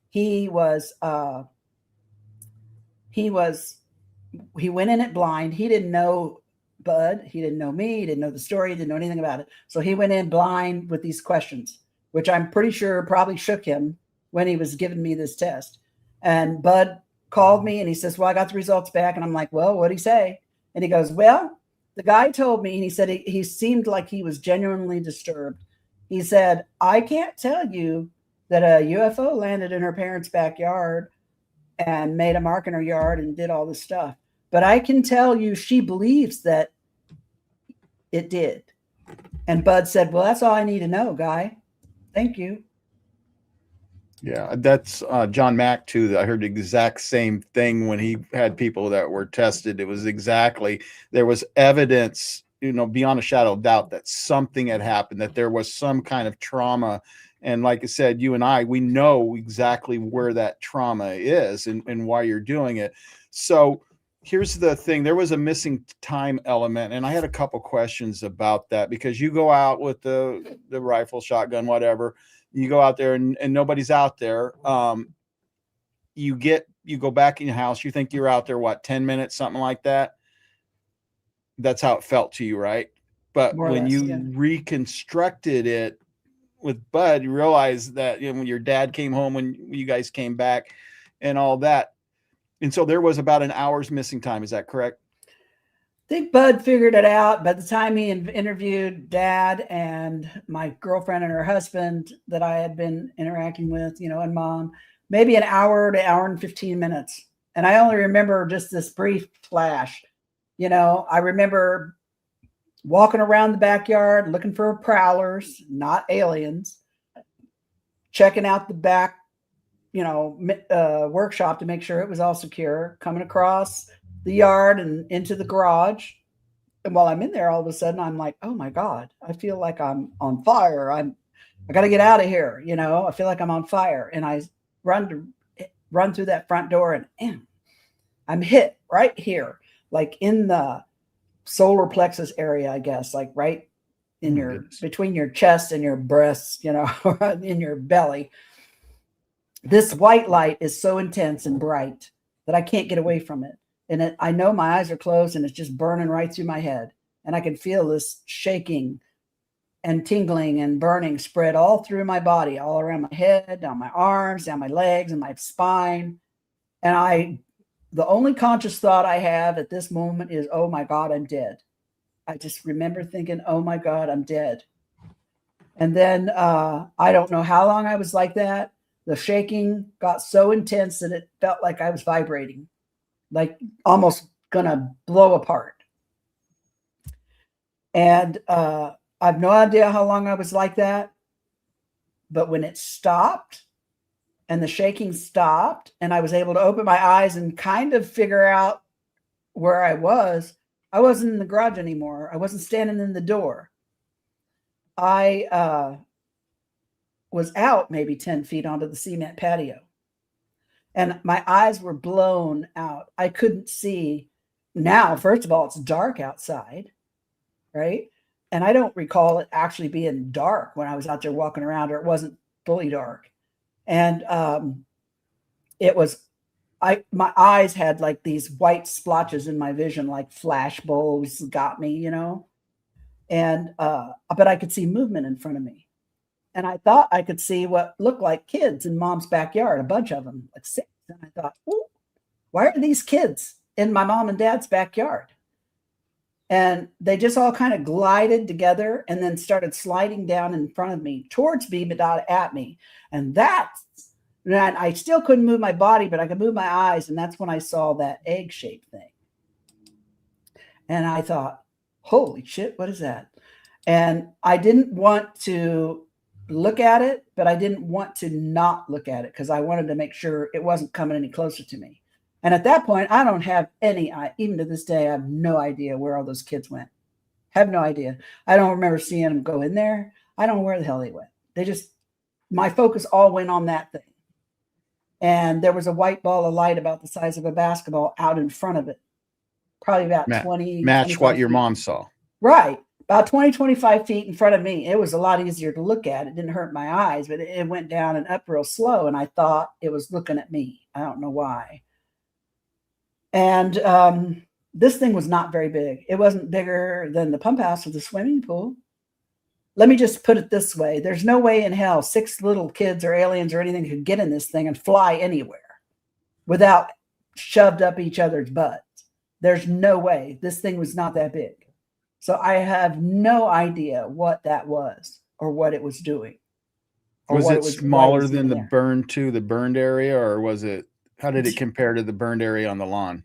He went in it blind. He didn't know Budd. He didn't know me. He didn't know the story. He didn't know anything about it. So he went in blind with these questions, which I'm pretty sure probably shook him when he was giving me this test. And Budd called me and he says, well, I got the results back. And I'm like, well, what'd he say? And he goes, well, the guy told me, and he said he seemed like he was genuinely disturbed. He said, I can't tell you that a UFO landed in her parents' backyard and made a mark in her yard and did all this stuff, but I can tell you she believes that it did. And Budd said, well, that's all I need to know, guy. Thank you.
Yeah, that's John Mack too. I heard the exact same thing when he had people that were tested. It was there was evidence, beyond a shadow of doubt that something had happened, that there was some kind of trauma. And like I said, you and I, we know exactly where that trauma is and why you're doing it. So here's the thing. There was a missing time element. And I had a couple questions about that, because you go out with the rifle, shotgun, whatever, you go out there and nobody's out there. You go back in your house. You think you're out there, 10 minutes, something like that. That's how it felt to you, right? But when you reconstructed it with Budd, you realize that when your dad came home, when you guys came back and all that. And so there was about an hour's missing time. Is that correct?
I think Budd figured it out by the time he interviewed Dad and my girlfriend and her husband that I had been interacting with, and Mom, maybe an hour to hour and 15 minutes. And I only remember just this brief flash. I remember walking around the backyard looking for prowlers, not aliens, checking out the back, workshop to make sure it was all secure, coming across the yard and into the garage. And while I'm in there, all of a sudden I'm like, oh my God, I feel like I'm on fire. I got to get out of here. I feel like I'm on fire. And I run through that front door and I'm hit right here, like in the solar plexus area, I guess, like right in between your chest and your breasts, in your belly. This white light is so intense and bright that I can't get away from it. And I know my eyes are closed and it's just burning right through my head. And I can feel this shaking and tingling and burning spread all through my body, all around my head, down my arms, down my legs and my spine. And the only conscious thought I have at this moment is, oh my God, I'm dead. I just remember thinking, oh my God, I'm dead. And then I don't know how long I was like that. The shaking got so intense that it felt like I was vibrating, like almost gonna blow apart. And I have no idea how long I was like that. But when it stopped and the shaking stopped and I was able to open my eyes and kind of figure out where I wasn't in the garage anymore. I wasn't standing in the door. I was out maybe 10 feet onto the cement patio. And my eyes were blown out. I couldn't see. Now, first of all, it's dark outside, right? And I don't recall it actually being dark when I was out there walking around, or it wasn't fully dark. And my eyes had like these white splotches in my vision, like flash bulbs got me, and but I could see movement in front of me. And I thought I could see what looked like kids in Mom's backyard, a bunch of them, like 6. And I thought, ooh, why are these kids in my mom and dad's backyard? And they just all kind of glided together and then started sliding down in front of me, towards me, but not at me. And I still couldn't move my body, but I could move my eyes. And that's when I saw that egg-shaped thing. And I thought, holy shit, what is that? And I didn't want to look at it, but I didn't want to not look at it because I wanted to make sure it wasn't coming any closer to me. And at that point, I don't have even to this day, I have no idea where all those kids went. Have no idea. I don't remember seeing them go in there. I don't know where the hell they went. My focus all went on that thing. And there was a white ball of light about the size of a basketball out in front of it. Probably about 20.
Match what your mom saw.
Right. About 20, 25 feet in front of me. It was a lot easier to look at. It didn't hurt my eyes, but it went down and up real slow. And I thought it was looking at me. I don't know why. And this thing was not very big. It wasn't bigger than the pump house or the swimming pool. Let me just put it this way. There's no way in hell 6 little kids or aliens or anything could get in this thing and fly anywhere without shoved up each other's butts. There's no way. This thing was not that big. So I have no idea what that was or what it was doing.
Was it smaller than the burned area, or was it, how did it compare to the burned area on the lawn?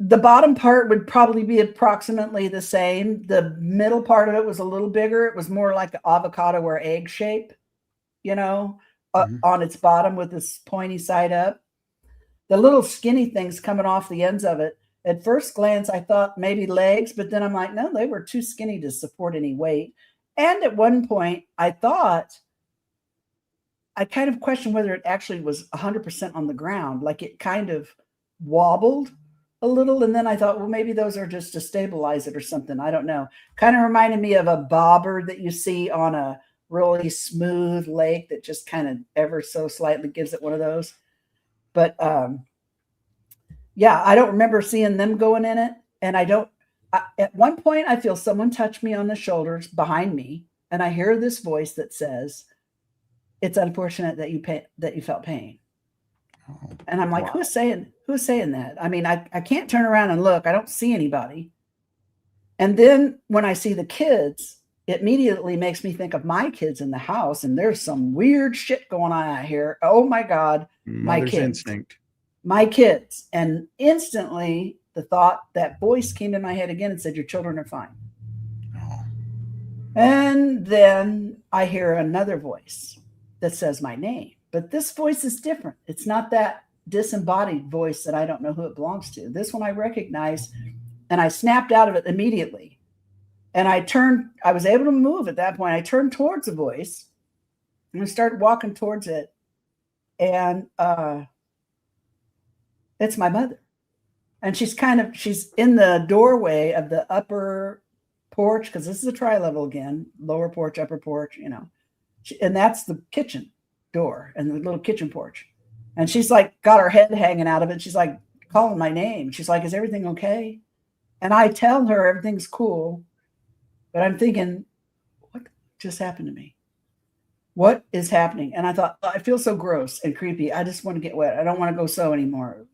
The bottom part would probably be approximately the same. The middle part of it was a little bigger. It was more like an avocado or egg shape, on its bottom with this pointy side up. The little skinny things coming off the ends of it. At first glance, I thought maybe legs, but then I'm like, no, they were too skinny to support any weight. And at one point, I kind of questioned whether it actually was 100% on the ground. Like it kind of wobbled a little. And then I thought, well, maybe those are just to stabilize it or something. I don't know. Kind of reminded me of a bobber that you see on a really smooth lake that just kind of ever so slightly gives it one of those. But yeah, I don't remember seeing them going in it. And at one point, I feel someone touch me on the shoulders behind me. And I hear this voice that says, it's unfortunate that you felt pain. Oh, and I'm like, wow. Who's saying that? I mean, I can't turn around and look. I don't see anybody. And then when I see the kids, it immediately makes me think of my kids in the house. And there's some weird shit going on out here. Oh my God. My kids. Instinct. My kids. And instantly that voice came in my head again and said, your children are fine. And then I hear another voice that says my name. But this voice is different. It's not that disembodied voice that I don't know who it belongs to. This one I recognize, and I snapped out of it immediately. And I was able to move at that point. I turned towards the voice and I started walking towards it. And it's my mother. And she's in the doorway of the upper porch, because this is a tri-level again, lower porch, upper porch, and that's the kitchen door and the little kitchen porch. And she's like, got her head hanging out of it. She's like calling my name. She's like, is everything okay? And I tell her everything's cool, but I'm thinking, what just happened to me? What is happening? And I thought, I feel so gross and creepy. I just want to get wet. I don't want to go sew anymore.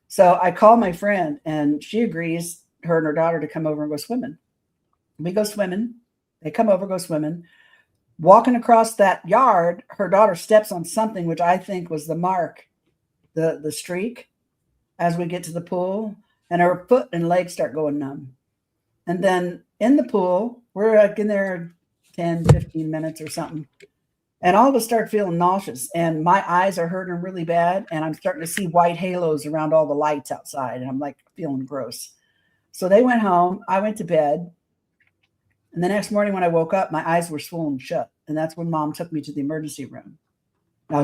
So I call my friend and she agrees, her and her daughter, to come over and go swimming. We go swimming. They come over, go swimming. Walking across that yard, her daughter steps on something, which I think was the mark, the streak, as we get to the pool, and her foot and legs start going numb. And then in the pool, we're like in there 10, 15 minutes or something. And all of us start feeling nauseous, and my eyes are hurting really bad. And I'm starting to see white halos around all the lights outside. And I'm like feeling gross. So they went home. I went to bed. And the next morning when I woke up, my eyes were swollen shut. And that's when Mom took me to the emergency room. Now,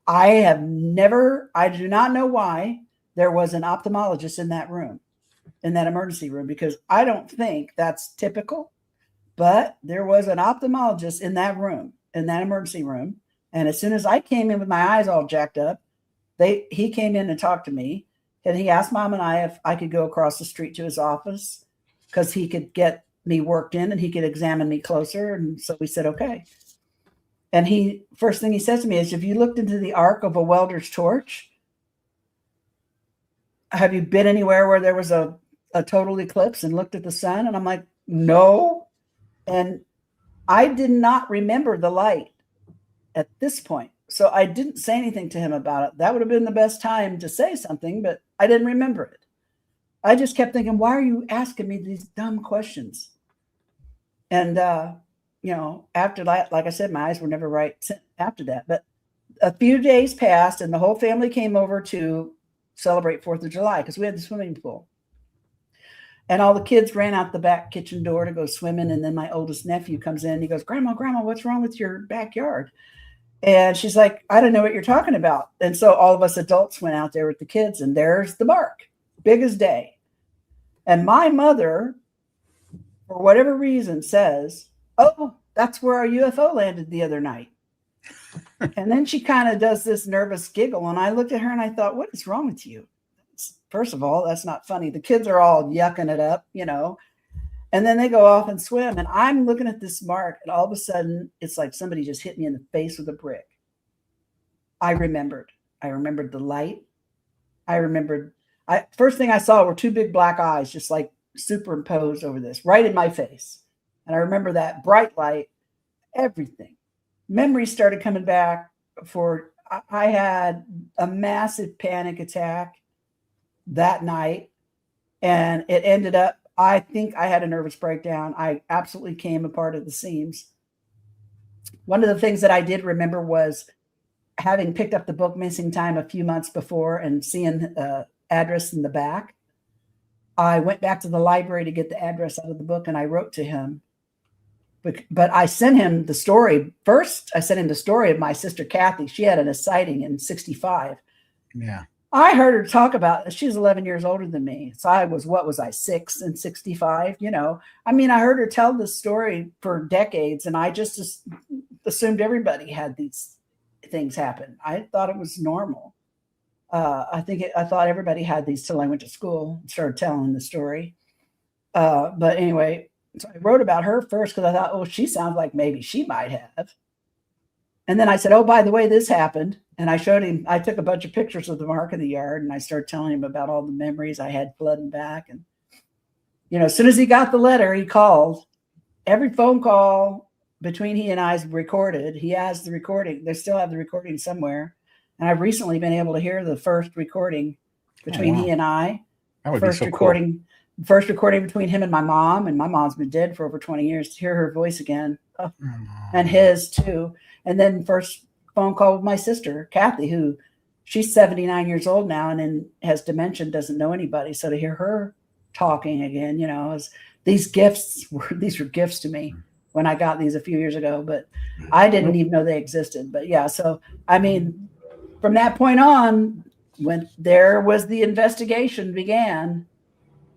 I do not know why there was an ophthalmologist in that room, in that emergency room, because I don't think that's typical. But there was an ophthalmologist in that room, in that emergency room. And as soon as I came in with my eyes all jacked up, he came in and talked to me. And he asked Mom and I if I could go across the street to his office because he could get me worked in and he could examine me closer. And so we said, okay. And first thing he says to me is, have you looked into the arc of a welder's torch? Have you been anywhere where there was a total eclipse and looked at the sun? And I'm like, no. And I did not remember the light at this point. So I didn't say anything to him about it. That would have been the best time to say something, but I didn't remember it. I just kept thinking, why are you asking me these dumb questions? And, after that, like I said, my eyes were never right after that. But a few days passed and the whole family came over to celebrate 4th of July because we had the swimming pool. And all the kids ran out the back kitchen door to go swimming. And then my oldest nephew comes in. He goes, Grandma, what's wrong with your backyard? And she's like, I don't know what you're talking about. And so all of us adults went out there with the kids, and there's the mark, big as day. And my mother, for whatever reason, says, oh, that's where our UFO landed the other night. And then she kind of does this nervous giggle. And I looked at her and I thought, what is wrong with you? First of all, that's not funny. The kids are all yucking it up, and then they go off and swim. And I'm looking at this mark, and all of a sudden, it's like somebody just hit me in the face with a brick. I remembered the light. First thing I saw were two big black eyes, just like superimposed over this, right in my face. And I remember that bright light, everything. Memories started coming back. I had a massive panic attack that night, and it ended up, I think I had a nervous breakdown. I absolutely came apart at the seams. One of the things that I did remember was having picked up the book Missing Time a few months before and seeing the address in the back. I went back to the library to get the address out of the book, and I wrote to him. But I sent him the story. First, I sent him the story of my sister, Kathie. She had a sighting in 1965.
Yeah.
I heard her talk about it. She's 11 years older than me. So I was, 6 in 1965? I heard her tell this story for decades, and I just assumed everybody had these things happen. I thought it was normal. I thought everybody had these till I went to school and started telling the story. But anyway, so I wrote about her first because I thought, oh, she sounds like maybe she might have. And then I said, oh, by the way, this happened. And I showed him, I took a bunch of pictures of the mark of the yard, and I started telling him about all the memories I had flooding back. And, as soon as he got the letter, he called. Every phone call between he and I is recorded. He has the recording. They still have the recording somewhere. And I've recently been able to hear the first recording between he and I.
That would
first
be so
recording
cool.
first recording between him and my mom's been dead for over 20 years, to hear her voice again, and his too. And then first phone call with my sister, Kathie, who she's 79 years old now and then has dementia, doesn't know anybody. So to hear her talking again, you know, these were gifts to me when I got these a few years ago, but I didn't even know they existed. But yeah, so I mean, from that point on, when there was the investigation began,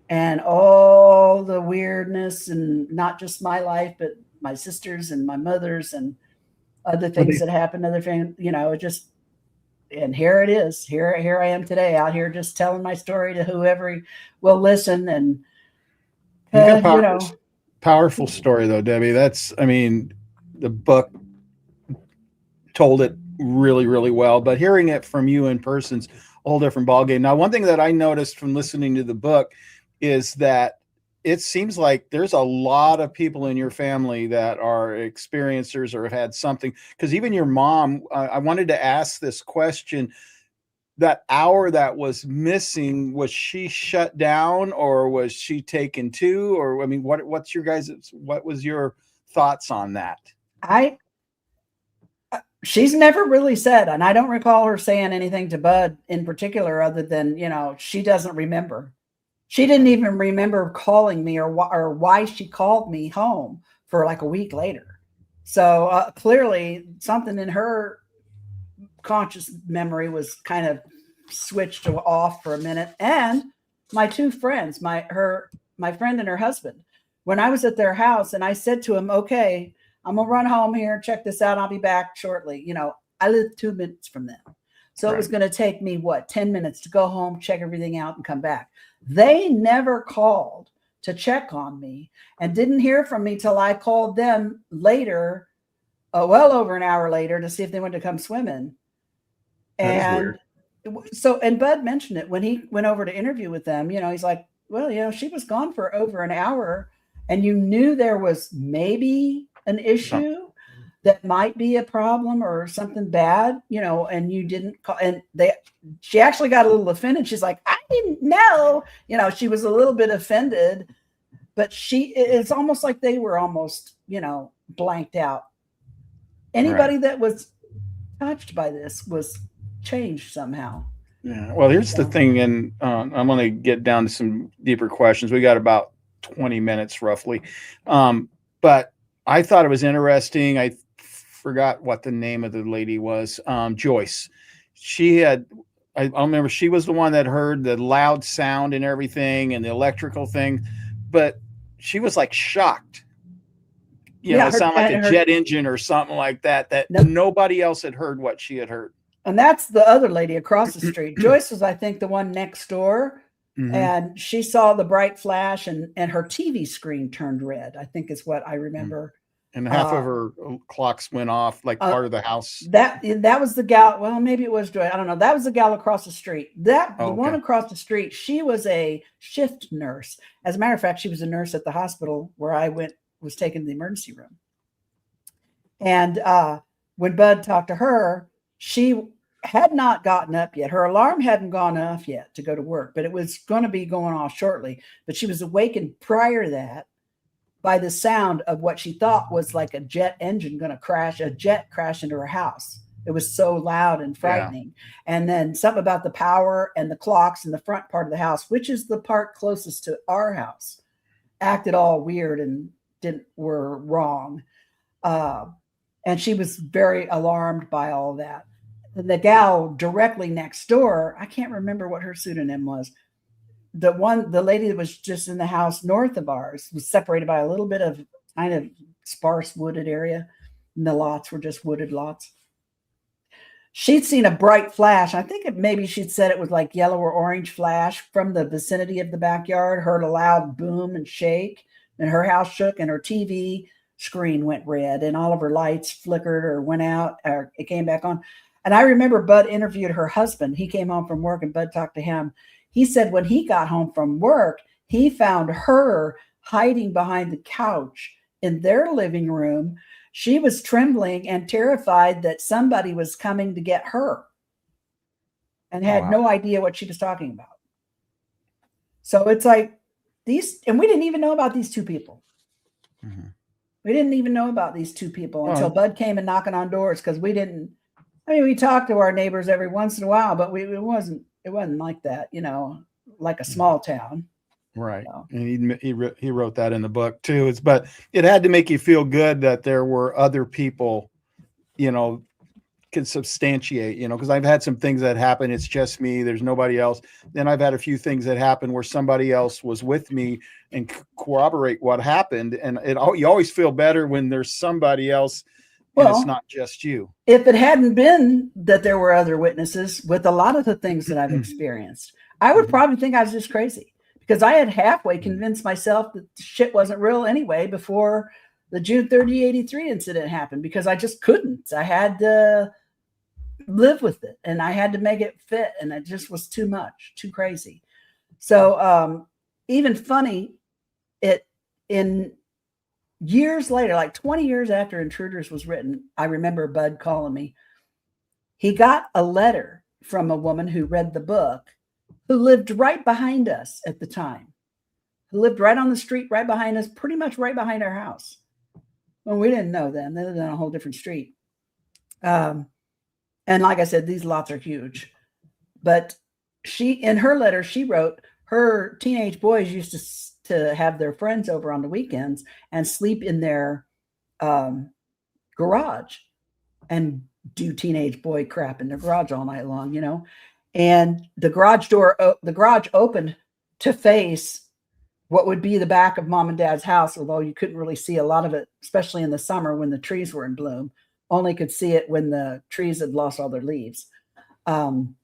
and all the weirdness, and not just my life, but my sister's and my mother's and other things that happened, other things, you know, it just, and here it is. Here I am today, out here just telling my story to whoever will listen. And you know,
powerful story though, Debbie. That's, I mean, the book told it really, really well, but hearing it from you in person's a whole different ballgame. Now, one thing that I noticed from listening to the book is that it seems like there's a lot of people in your family that are experiencers or have had something, because even your mom, I wanted to ask this question. That hour that was missing, was she shut down or was she taken to? Or, I mean, what was your thoughts on that?
She's never really said, and I don't recall her saying anything to Budd in particular, other than, you know, she doesn't remember. She didn't even remember calling me or why she called me home for like a week later. So clearly something in her conscious memory was kind of switched off for a minute. And my two friends, my friend and her husband, when I was at their house and I said to him, okay, I'm going to run home here, check this out. I'll be back shortly. You know, I lived 2 minutes from them. So it was going to take me, 10 minutes to go home, check everything out and come back. They never called to check on me and didn't hear from me till I called them later, well over an hour later, to see if they wanted to come swimming. And so, and Budd mentioned it when he went over to interview with them, you know, he's like, well, you know, she was gone for over an hour and you knew there was maybe an issue that might be a problem or something bad, you know, and you didn't call. And she actually got a little offended. She's like, I didn't know, you know, she was a little bit offended, but it's almost like they were almost, you know, blanked out. Anybody that was touched by this was changed somehow.
Yeah. Well, here's the thing. And I'm going to get down to some deeper questions. We got about 20 minutes roughly. But I thought it was interesting. I forgot what the name of the lady was. Joyce. I remember she was the one that heard the loud sound and everything and the electrical thing, but she was like shocked. You know, it sounded like a jet engine or something like that, nobody else had heard what she had heard.
And that's the other lady across the street. Joyce was, I think, the one next door. And she saw the bright flash and her TV screen turned red, I think is what I remember.
And half of her clocks went off, like part of the house.
That was the gal. Well, maybe it was Joy. I don't know. That was the gal across the street. The one across the street, she was a shift nurse. As a matter of fact, she was a nurse at the hospital where I was taken to the emergency room. And when Budd talked to her, she had not gotten up yet. Her alarm hadn't gone off yet to go to work, but it was going to be going off shortly. But she was awakened prior to that by the sound of what she thought was like a jet engine going to crash, a jet crash into her house. It was so loud and frightening. Yeah. And then something about the power and the clocks in the front part of the house, which is the part closest to our house, acted all weird and were wrong. And she was very alarmed by all that. And the gal directly next door, I can't remember what her pseudonym was. The lady that was just in the house north of ours was separated by a little bit of kind of sparse wooded area. And the lots were just wooded lots. She'd seen a bright flash. I think maybe she'd said it was like yellow or orange flash from the vicinity of the backyard, heard a loud boom and shake, and her house shook and her TV screen went red and all of her lights flickered or went out or it came back on. And I remember Budd interviewed her husband. He came home from work and Budd talked to him. He said when he got home from work, he found her hiding behind the couch in their living room. She was trembling and terrified that somebody was coming to get her and had no idea what she was talking about. So it's like, and we didn't even know about these two people.
Mhm.
We didn't even know about these two people until
Oh.
Budd came and knocking on doors, because we didn't. I mean, we talked to our neighbors every once in a while, but it wasn't like that, like a small town.
Right.
So.
And he wrote that in the book too. But it had to make you feel good that there were other people, could substantiate, because I've had some things that happen. It's just me. There's nobody else. Then I've had a few things that happen where somebody else was with me and corroborate what happened. And you always feel better when there's somebody else and it's not just you.
If it hadn't been that there were other witnesses with a lot of the things that I've experienced, I would probably think I was just crazy, because I had halfway convinced myself that shit wasn't real anyway before the June 30, 83 incident happened, because I just couldn't. I had to live with it and I had to make it fit, and it just was too much, too crazy. So even funny, in years later, like 20 years after Intruders was written, I remember Budd calling me. He got a letter from a woman who read the book, who lived right behind us at the time, who lived right on the street, right behind us, pretty much right behind our house. Well, we didn't know then. They lived on a whole different street. And like I said, these lots are huge. But in her letter, she wrote her teenage boys used to have their friends over on the weekends and sleep in their garage and do teenage boy crap in their garage all night long, and the garage opened to face what would be the back of Mom and Dad's house, although you couldn't really see a lot of it, especially in the summer when the trees were in bloom. Only could see it when the trees had lost all their leaves. And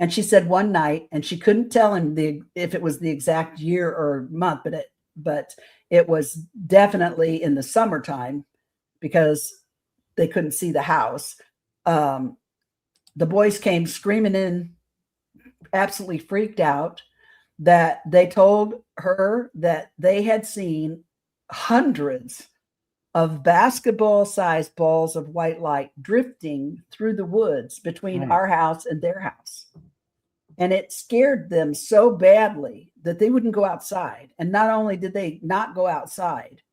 she said one night, and she couldn't tell him if it was the exact year or month, but it was definitely in the summertime, because they couldn't see the house. The boys came screaming in, absolutely freaked out, that they told her that they had seen hundreds of basketball-sized balls of white light drifting through the woods between our house and their house. And it scared them so badly that they wouldn't go outside. And not only did they not go outside,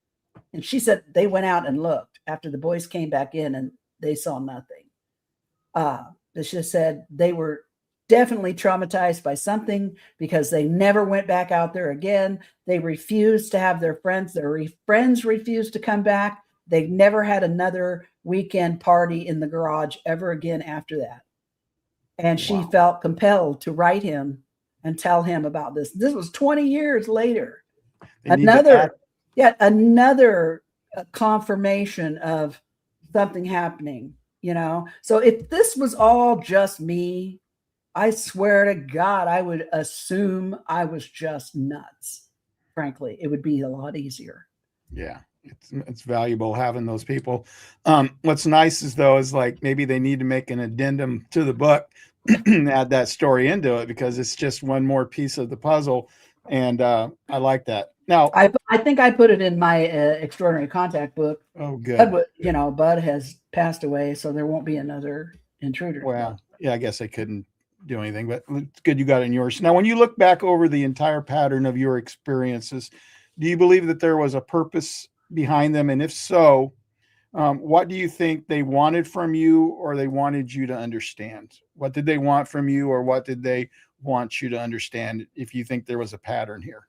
and she said they went out and looked after the boys came back in and they saw nothing. She said they were definitely traumatized by something, because they never went back out there again. They refused to have their friends. Their friends refused to come back. They never had another weekend party in the garage ever again after that. And she felt compelled to write him and tell him about this. This was 20 years later. Another confirmation of something happening, So if this was all just me, I swear to God, I would assume I was just nuts. Frankly, it would be a lot easier.
Yeah. It's valuable having those people. What's nice is like maybe they need to make an addendum to the book, add that story into it, because it's just one more piece of the puzzle. And I like that. Now,
I think I put it in my Extraordinary Contact book.
Oh, good.
Budd has passed away, so there won't be another Intruders.
Well, yeah, I guess I couldn't do anything, but it's good you got it in yours. Now, when you look back over the entire pattern of your experiences, do you believe that there was a purpose behind them? And if so, what do you think they wanted from you, or they wanted you to understand? What did they want from you, or what did they want you to understand, if you think there was a pattern here?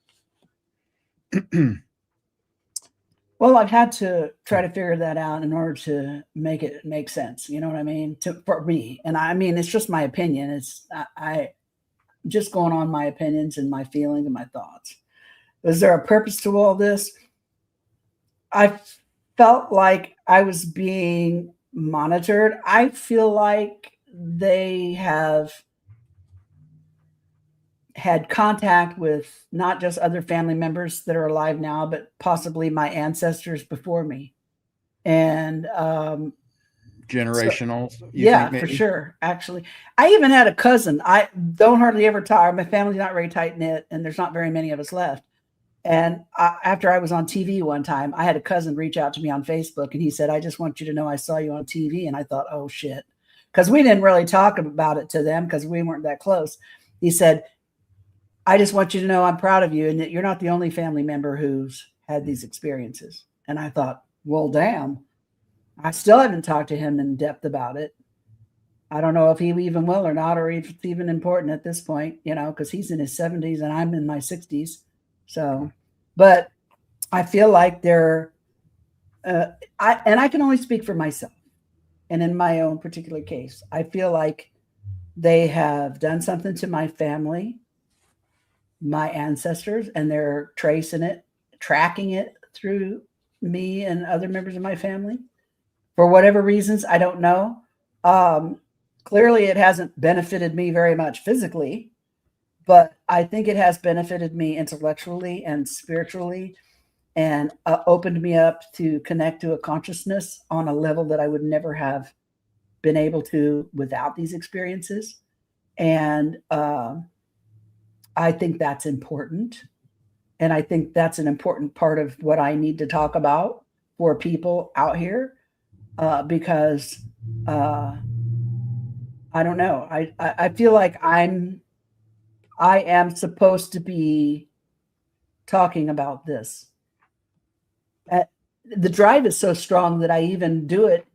Well, I've had to try to figure that out in order to make it make sense. You know what I mean? For me. And I mean, it's just my opinion. I just going on my opinions and my feelings and my thoughts. Is there a purpose to all this? I felt like I was being monitored. I feel like they have had contact with not just other family members that are alive now, but possibly my ancestors before me. And
generational.
For sure. Actually, I even had a cousin. I don't hardly ever talk. My family's not very tight knit, and there's not very many of us left. And after I was on TV one time, I had a cousin reach out to me on Facebook, and he said, "I just want you to know I saw you on TV." And I thought, "Oh shit," because we didn't really talk about it to them because we weren't that close. He said, I just want you to know I'm proud of you and that you're not the only family member who's had these experiences. And I thought, well, damn, I still haven't talked to him in depth about it. I don't know if he even will or not, or if it's even important at this point, you know, because he's in his 70s and I'm in my 60s. So, but I feel like I can only speak for myself. And in my own particular case, I feel like they have done something to my family, my ancestors, and they're tracing it, tracking it through me and other members of my family. For whatever reasons, I don't know. Um, Clearly, it hasn't benefited me very much physically, but I think it has benefited me intellectually and spiritually and opened me up to connect to a consciousness on a level that I would never have been able to without these experiences. And I think that's important. And I think that's an important part of what I need to talk about for people out here because I don't know. I feel like I am supposed to be talking about this. The drive is so strong that I even did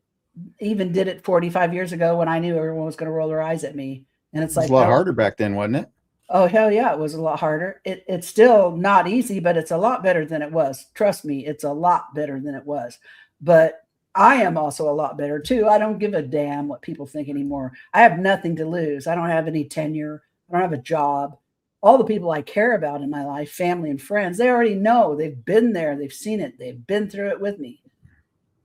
it 45 years ago when I knew everyone was going to roll their eyes at me. And it's like,
a lot harder back then, wasn't it?
Oh, hell yeah, it was a lot harder. It's still not easy, but it's a lot better than it was. Trust me, it's a lot better than it was. But I am also a lot better too. I don't give a damn what people think anymore. I have nothing to lose. I don't have any tenure. I don't have a job. All the people I care about in my life, family and friends, they already know. They've been there. They've seen it. They've been through it with me.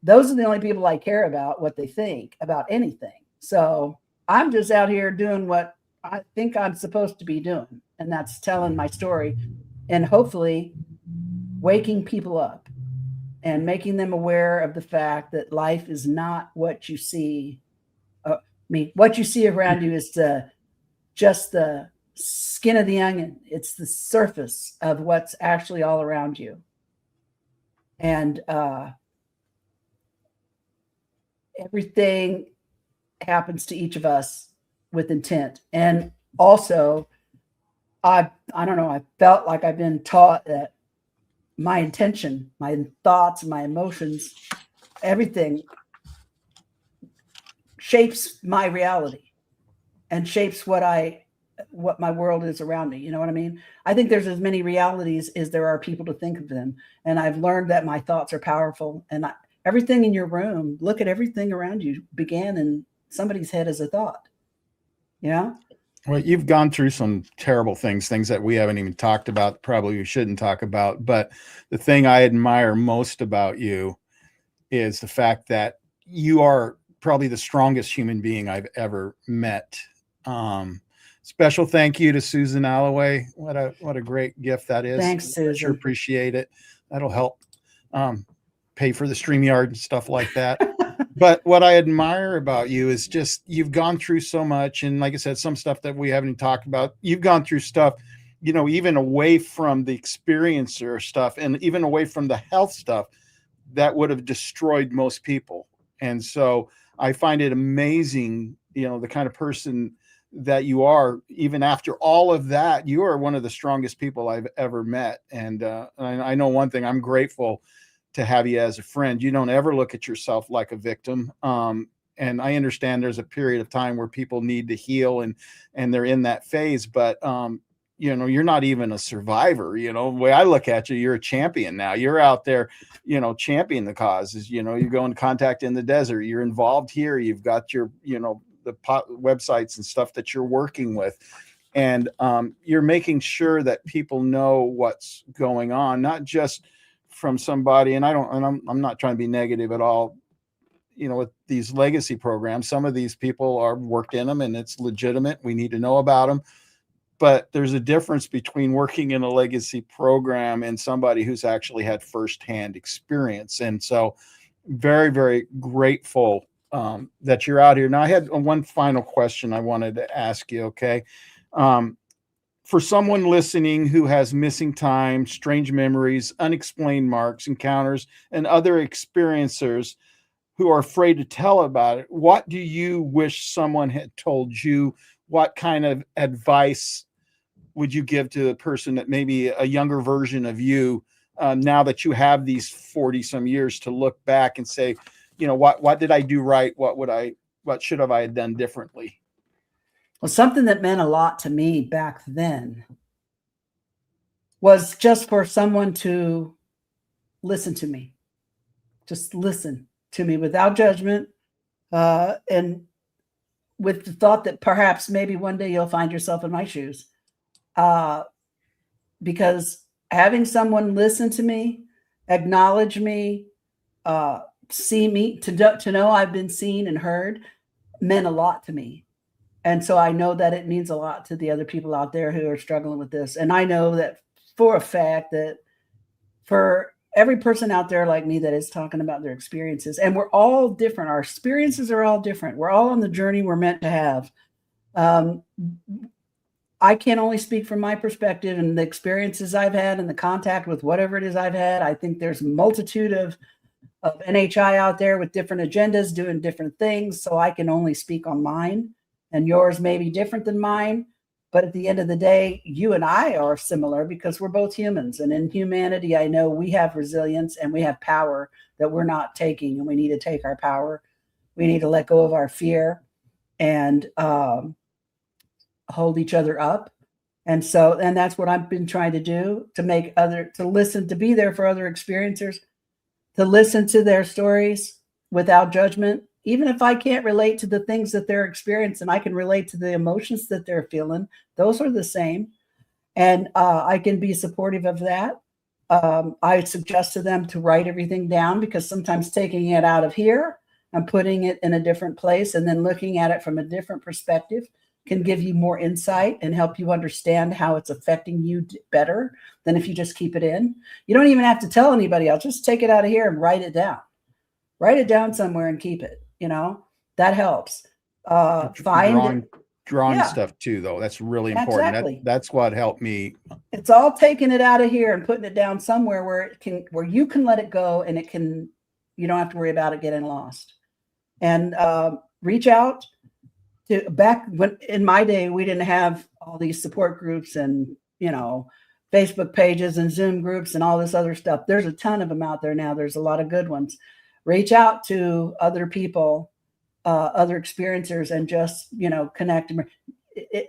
Those are the only people I care about, what they think about anything. So I'm just out here doing what I think I'm supposed to be doing, and that's telling my story and hopefully waking people up and making them aware of the fact that life is not what you see. What you see around you is just the skin of the onion. It's the surface of what's actually all around you. And everything happens to each of us with intent. And also, I don't know, I felt like I've been taught that my intention, my thoughts, my emotions, everything shapes my reality and shapes what my world is around me. You know what I mean? I think there's as many realities as there are people to think of them. And I've learned that my thoughts are powerful. And everything in your room, look at everything around you, began in somebody's head as a thought. You know?
Well, you've gone through some terrible things that we haven't even talked about, probably we shouldn't talk about. But the thing I admire most about you is the fact that you are probably the strongest human being I've ever met. Special thank you to Susan Alloway. What a great gift that is.
Thanks, Susan.
I sure appreciate it. That'll help pay for the StreamYard and stuff like that. But what I admire about you is just you've gone through so much. And like I said, some stuff that we haven't talked about, you've gone through stuff, you know, even away from the experiencer stuff and even away from the health stuff that would have destroyed most people. And so I find it amazing, you know, the kind of person that you are. Even after all of that, you are one of the strongest people I've ever met. And I know one thing, I'm grateful to have you as a friend. You don't ever look at yourself like a victim. And I understand there's a period of time where people need to heal and they're in that phase, but you know, you're not even a survivor. You know, the way I look at you, you're a champion now. You're out there, you know, championing the causes. You know, you're going to Contact in the Desert. You're involved here. You've got your, you know, the websites and stuff that you're working with. And you're making sure that people know what's going on, not just from somebody. And I'm not trying to be negative at all. You know, with these legacy programs, some of these people are worked in them and it's legitimate. We need to know about them. But there's a difference between working in a legacy program and somebody who's actually had firsthand experience. And so very, very grateful that you're out here. Now, I had one final question I wanted to ask you, okay? For someone listening who has missing time, strange memories, unexplained marks, encounters, and other experiencers who are afraid to tell about it, what do you wish someone had told you? What kind of advice would you give to a person that maybe a younger version of you, now that you have these 40 some years to look back and say, what did I do right? What should have I done differently?
Well, something that meant a lot to me back then was just for someone to listen to me, just listen to me without judgment, and with the thought that perhaps maybe one day you'll find yourself in my shoes. Because having someone listen to me, acknowledge me, see me, to know I've been seen and heard, meant a lot to me. And so I know that it means a lot to the other people out there who are struggling with this. And I know that for a fact that for every person out there like me that is talking about their experiences, and we're all different. Our experiences are all different. We're all on the journey we're meant to have. I can only speak from my perspective and the experiences I've had and the contact with whatever it is I've had. I think there's a multitude of NHI out there with different agendas doing different things. So I can only speak on mine, and yours may be different than mine. But at the end of the day, you and I are similar because we're both humans. And in humanity, I know we have resilience and we have power that we're not taking, and we need to take our power. We need to let go of our fear and hold each other up. And that's what I've been trying to do, to listen, to be there for other experiencers, to listen to their stories without judgment. Even if I can't relate to the things that they're experiencing, I can relate to the emotions that they're feeling. Those are the same. And I can be supportive of that. I suggest to them to write everything down, because sometimes taking it out of here and putting it in a different place and then looking at it from a different perspective can give you more insight and help you understand how it's affecting you better than if you just keep it in. You don't even have to tell anybody else. Just take it out of here and write it down. Write it down somewhere and keep it. That helps.
Drawing stuff too, though. That's really important.
Exactly.
That's what helped me.
It's all taking it out of here and putting it down somewhere where you can let it go, and you don't have to worry about it getting lost. And reach out to back when in my day, we didn't have all these support groups and, Facebook pages and Zoom groups and all this other stuff. There's a ton of them out there now. There's a lot of good ones. Reach out to other people, other experiencers, and just, connect.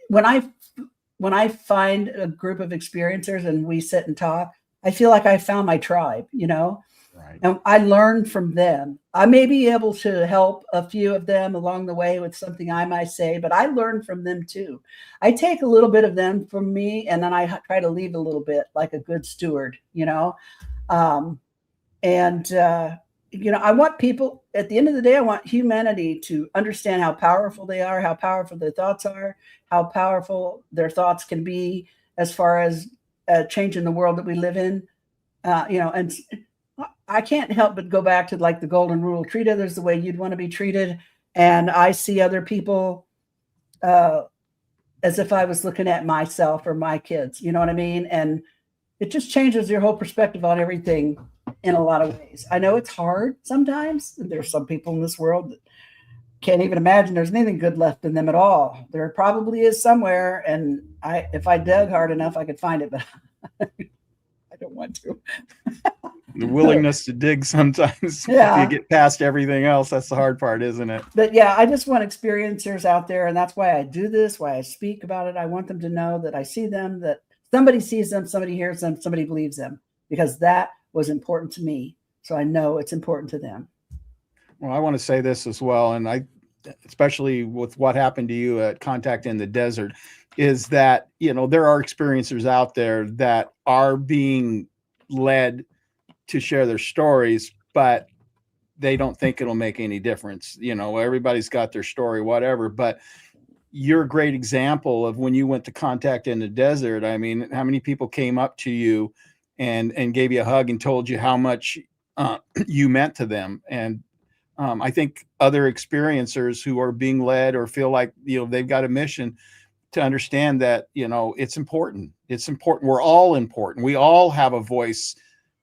When I find a group of experiencers and we sit and talk, I feel like I found my tribe,
Right.
And I learn from them. I may be able to help a few of them along the way with something I might say, but I learn from them too. I take a little bit of them from me, and then I try to leave a little bit, like a good steward, I want people, at the end of the day, I want humanity to understand how powerful they are, how powerful their thoughts are, how powerful their thoughts can be as far as changing the world that we live in. And I can't help but go back to like the golden rule: treat others the way you'd want to be treated. And I see other people as if I was looking at myself or my kids, you know what I mean? And it just changes your whole perspective on everything in a lot of ways. I know it's hard sometimes. There's some people in this world that can't even imagine there's anything good left in them at all. There probably is somewhere, and if I dug hard enough, I could find it, but I don't want to.
The willingness to dig sometimes.
Yeah.
You get past everything else. That's the hard part, isn't it?
But yeah, I just want experiencers out there, and that's why I do this, why I speak about it. I want them to know that I see them, that somebody sees them, somebody hears them, somebody believes them, because that was important to me. So I know it's important to them.
Well, I want to say this as well, and especially with what happened to you at Contact in the Desert, is that, there are experiencers out there that are being led to share their stories, but they don't think it'll make any difference. Everybody's got their story, whatever, but you're a great example of when you went to Contact in the Desert. I mean, how many people came up to you and gave you a hug and told you how much you meant to them. And I think other experiencers who are being led or feel like, they've got a mission to understand that, it's important. It's important. We're all important. We all have a voice,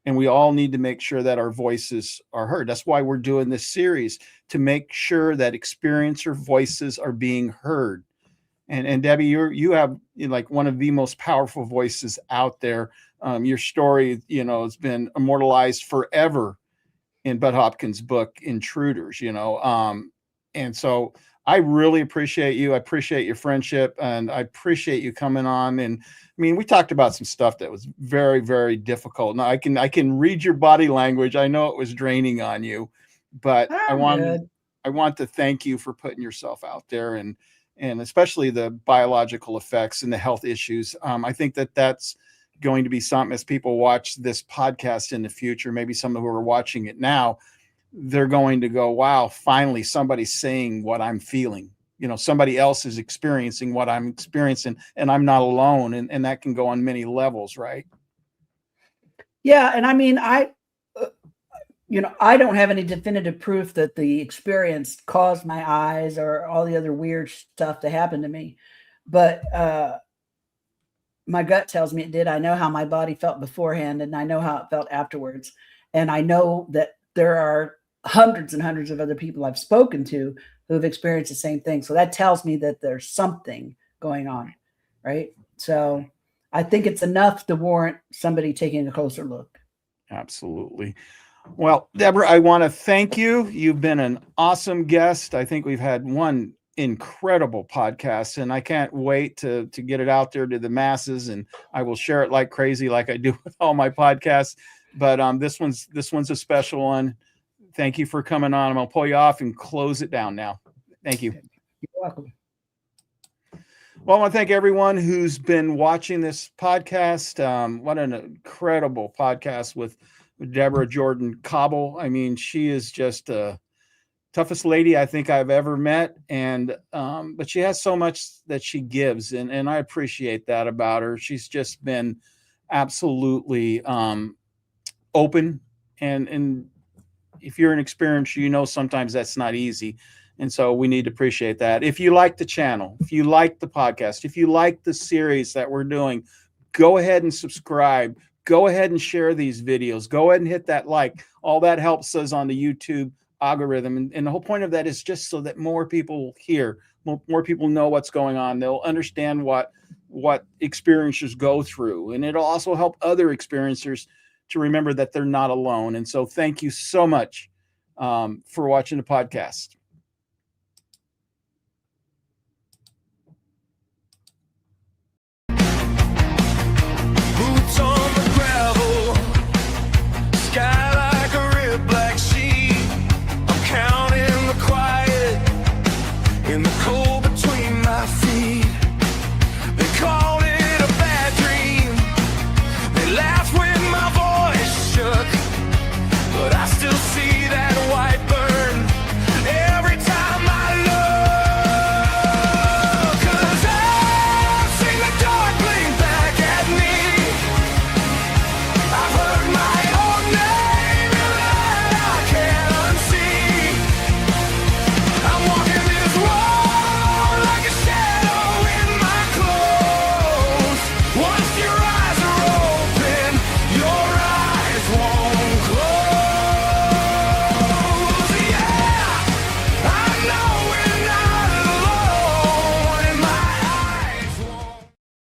and we all need to make sure that our voices are heard. That's why we're doing this series, to make sure that experiencer voices are being heard. And Debbie, you have like one of the most powerful voices out there. Your story, has been immortalized forever in Budd Hopkins' book, Intruders, and so I really appreciate you. I appreciate your friendship, and I appreciate you coming on. And I mean, we talked about some stuff that was very, very difficult. Now I can read your body language. I know it was draining on you, but I want to thank you for putting yourself out there, and especially the biological effects and the health issues. I think that's going to be something as people watch this podcast in the future, maybe some who are watching it now, they're going to go, wow, finally somebody's saying what I'm feeling. Somebody else is experiencing what I'm experiencing, and I'm not alone. And that can go on many levels, right?
Yeah. And I mean, I don't have any definitive proof that the experience caused my eyes or all the other weird stuff to happen to me. But my gut tells me it did. I know how my body felt beforehand, and I know how it felt afterwards. And I know that there are hundreds and hundreds of other people I've spoken to who've experienced the same thing. So that tells me that there's something going on, right? So I think it's enough to warrant somebody taking a closer look.
Absolutely. Well, Debra, I want to thank you. You've been an awesome guest. I think we've had one incredible podcast, and I can't wait to get it out there to the masses, and I will share it like crazy, like I do with all my podcasts. But this one's a special one. Thank you for coming on. I'm gonna pull you off and close it down now. Thank you.
You're welcome.
Well, I want to thank everyone who's been watching this podcast. What an incredible podcast with Debra Jordan-Kauble. I mean, she is just a toughest lady I think I've ever met. And, but she has so much that she gives. And I appreciate that about her. She's just been absolutely open. And if you're an experiencer, sometimes that's not easy. And so we need to appreciate that. If you like the channel, if you like the podcast, if you like the series that we're doing, go ahead and subscribe. Go ahead and share these videos. Go ahead and hit that like. All that helps us on the YouTube algorithm. And the whole point of that is just so that more people hear, more people know what's going on. They'll understand what experiencers go through. And it'll also help other experiencers to remember that they're not alone. And so thank you so much for watching the podcast.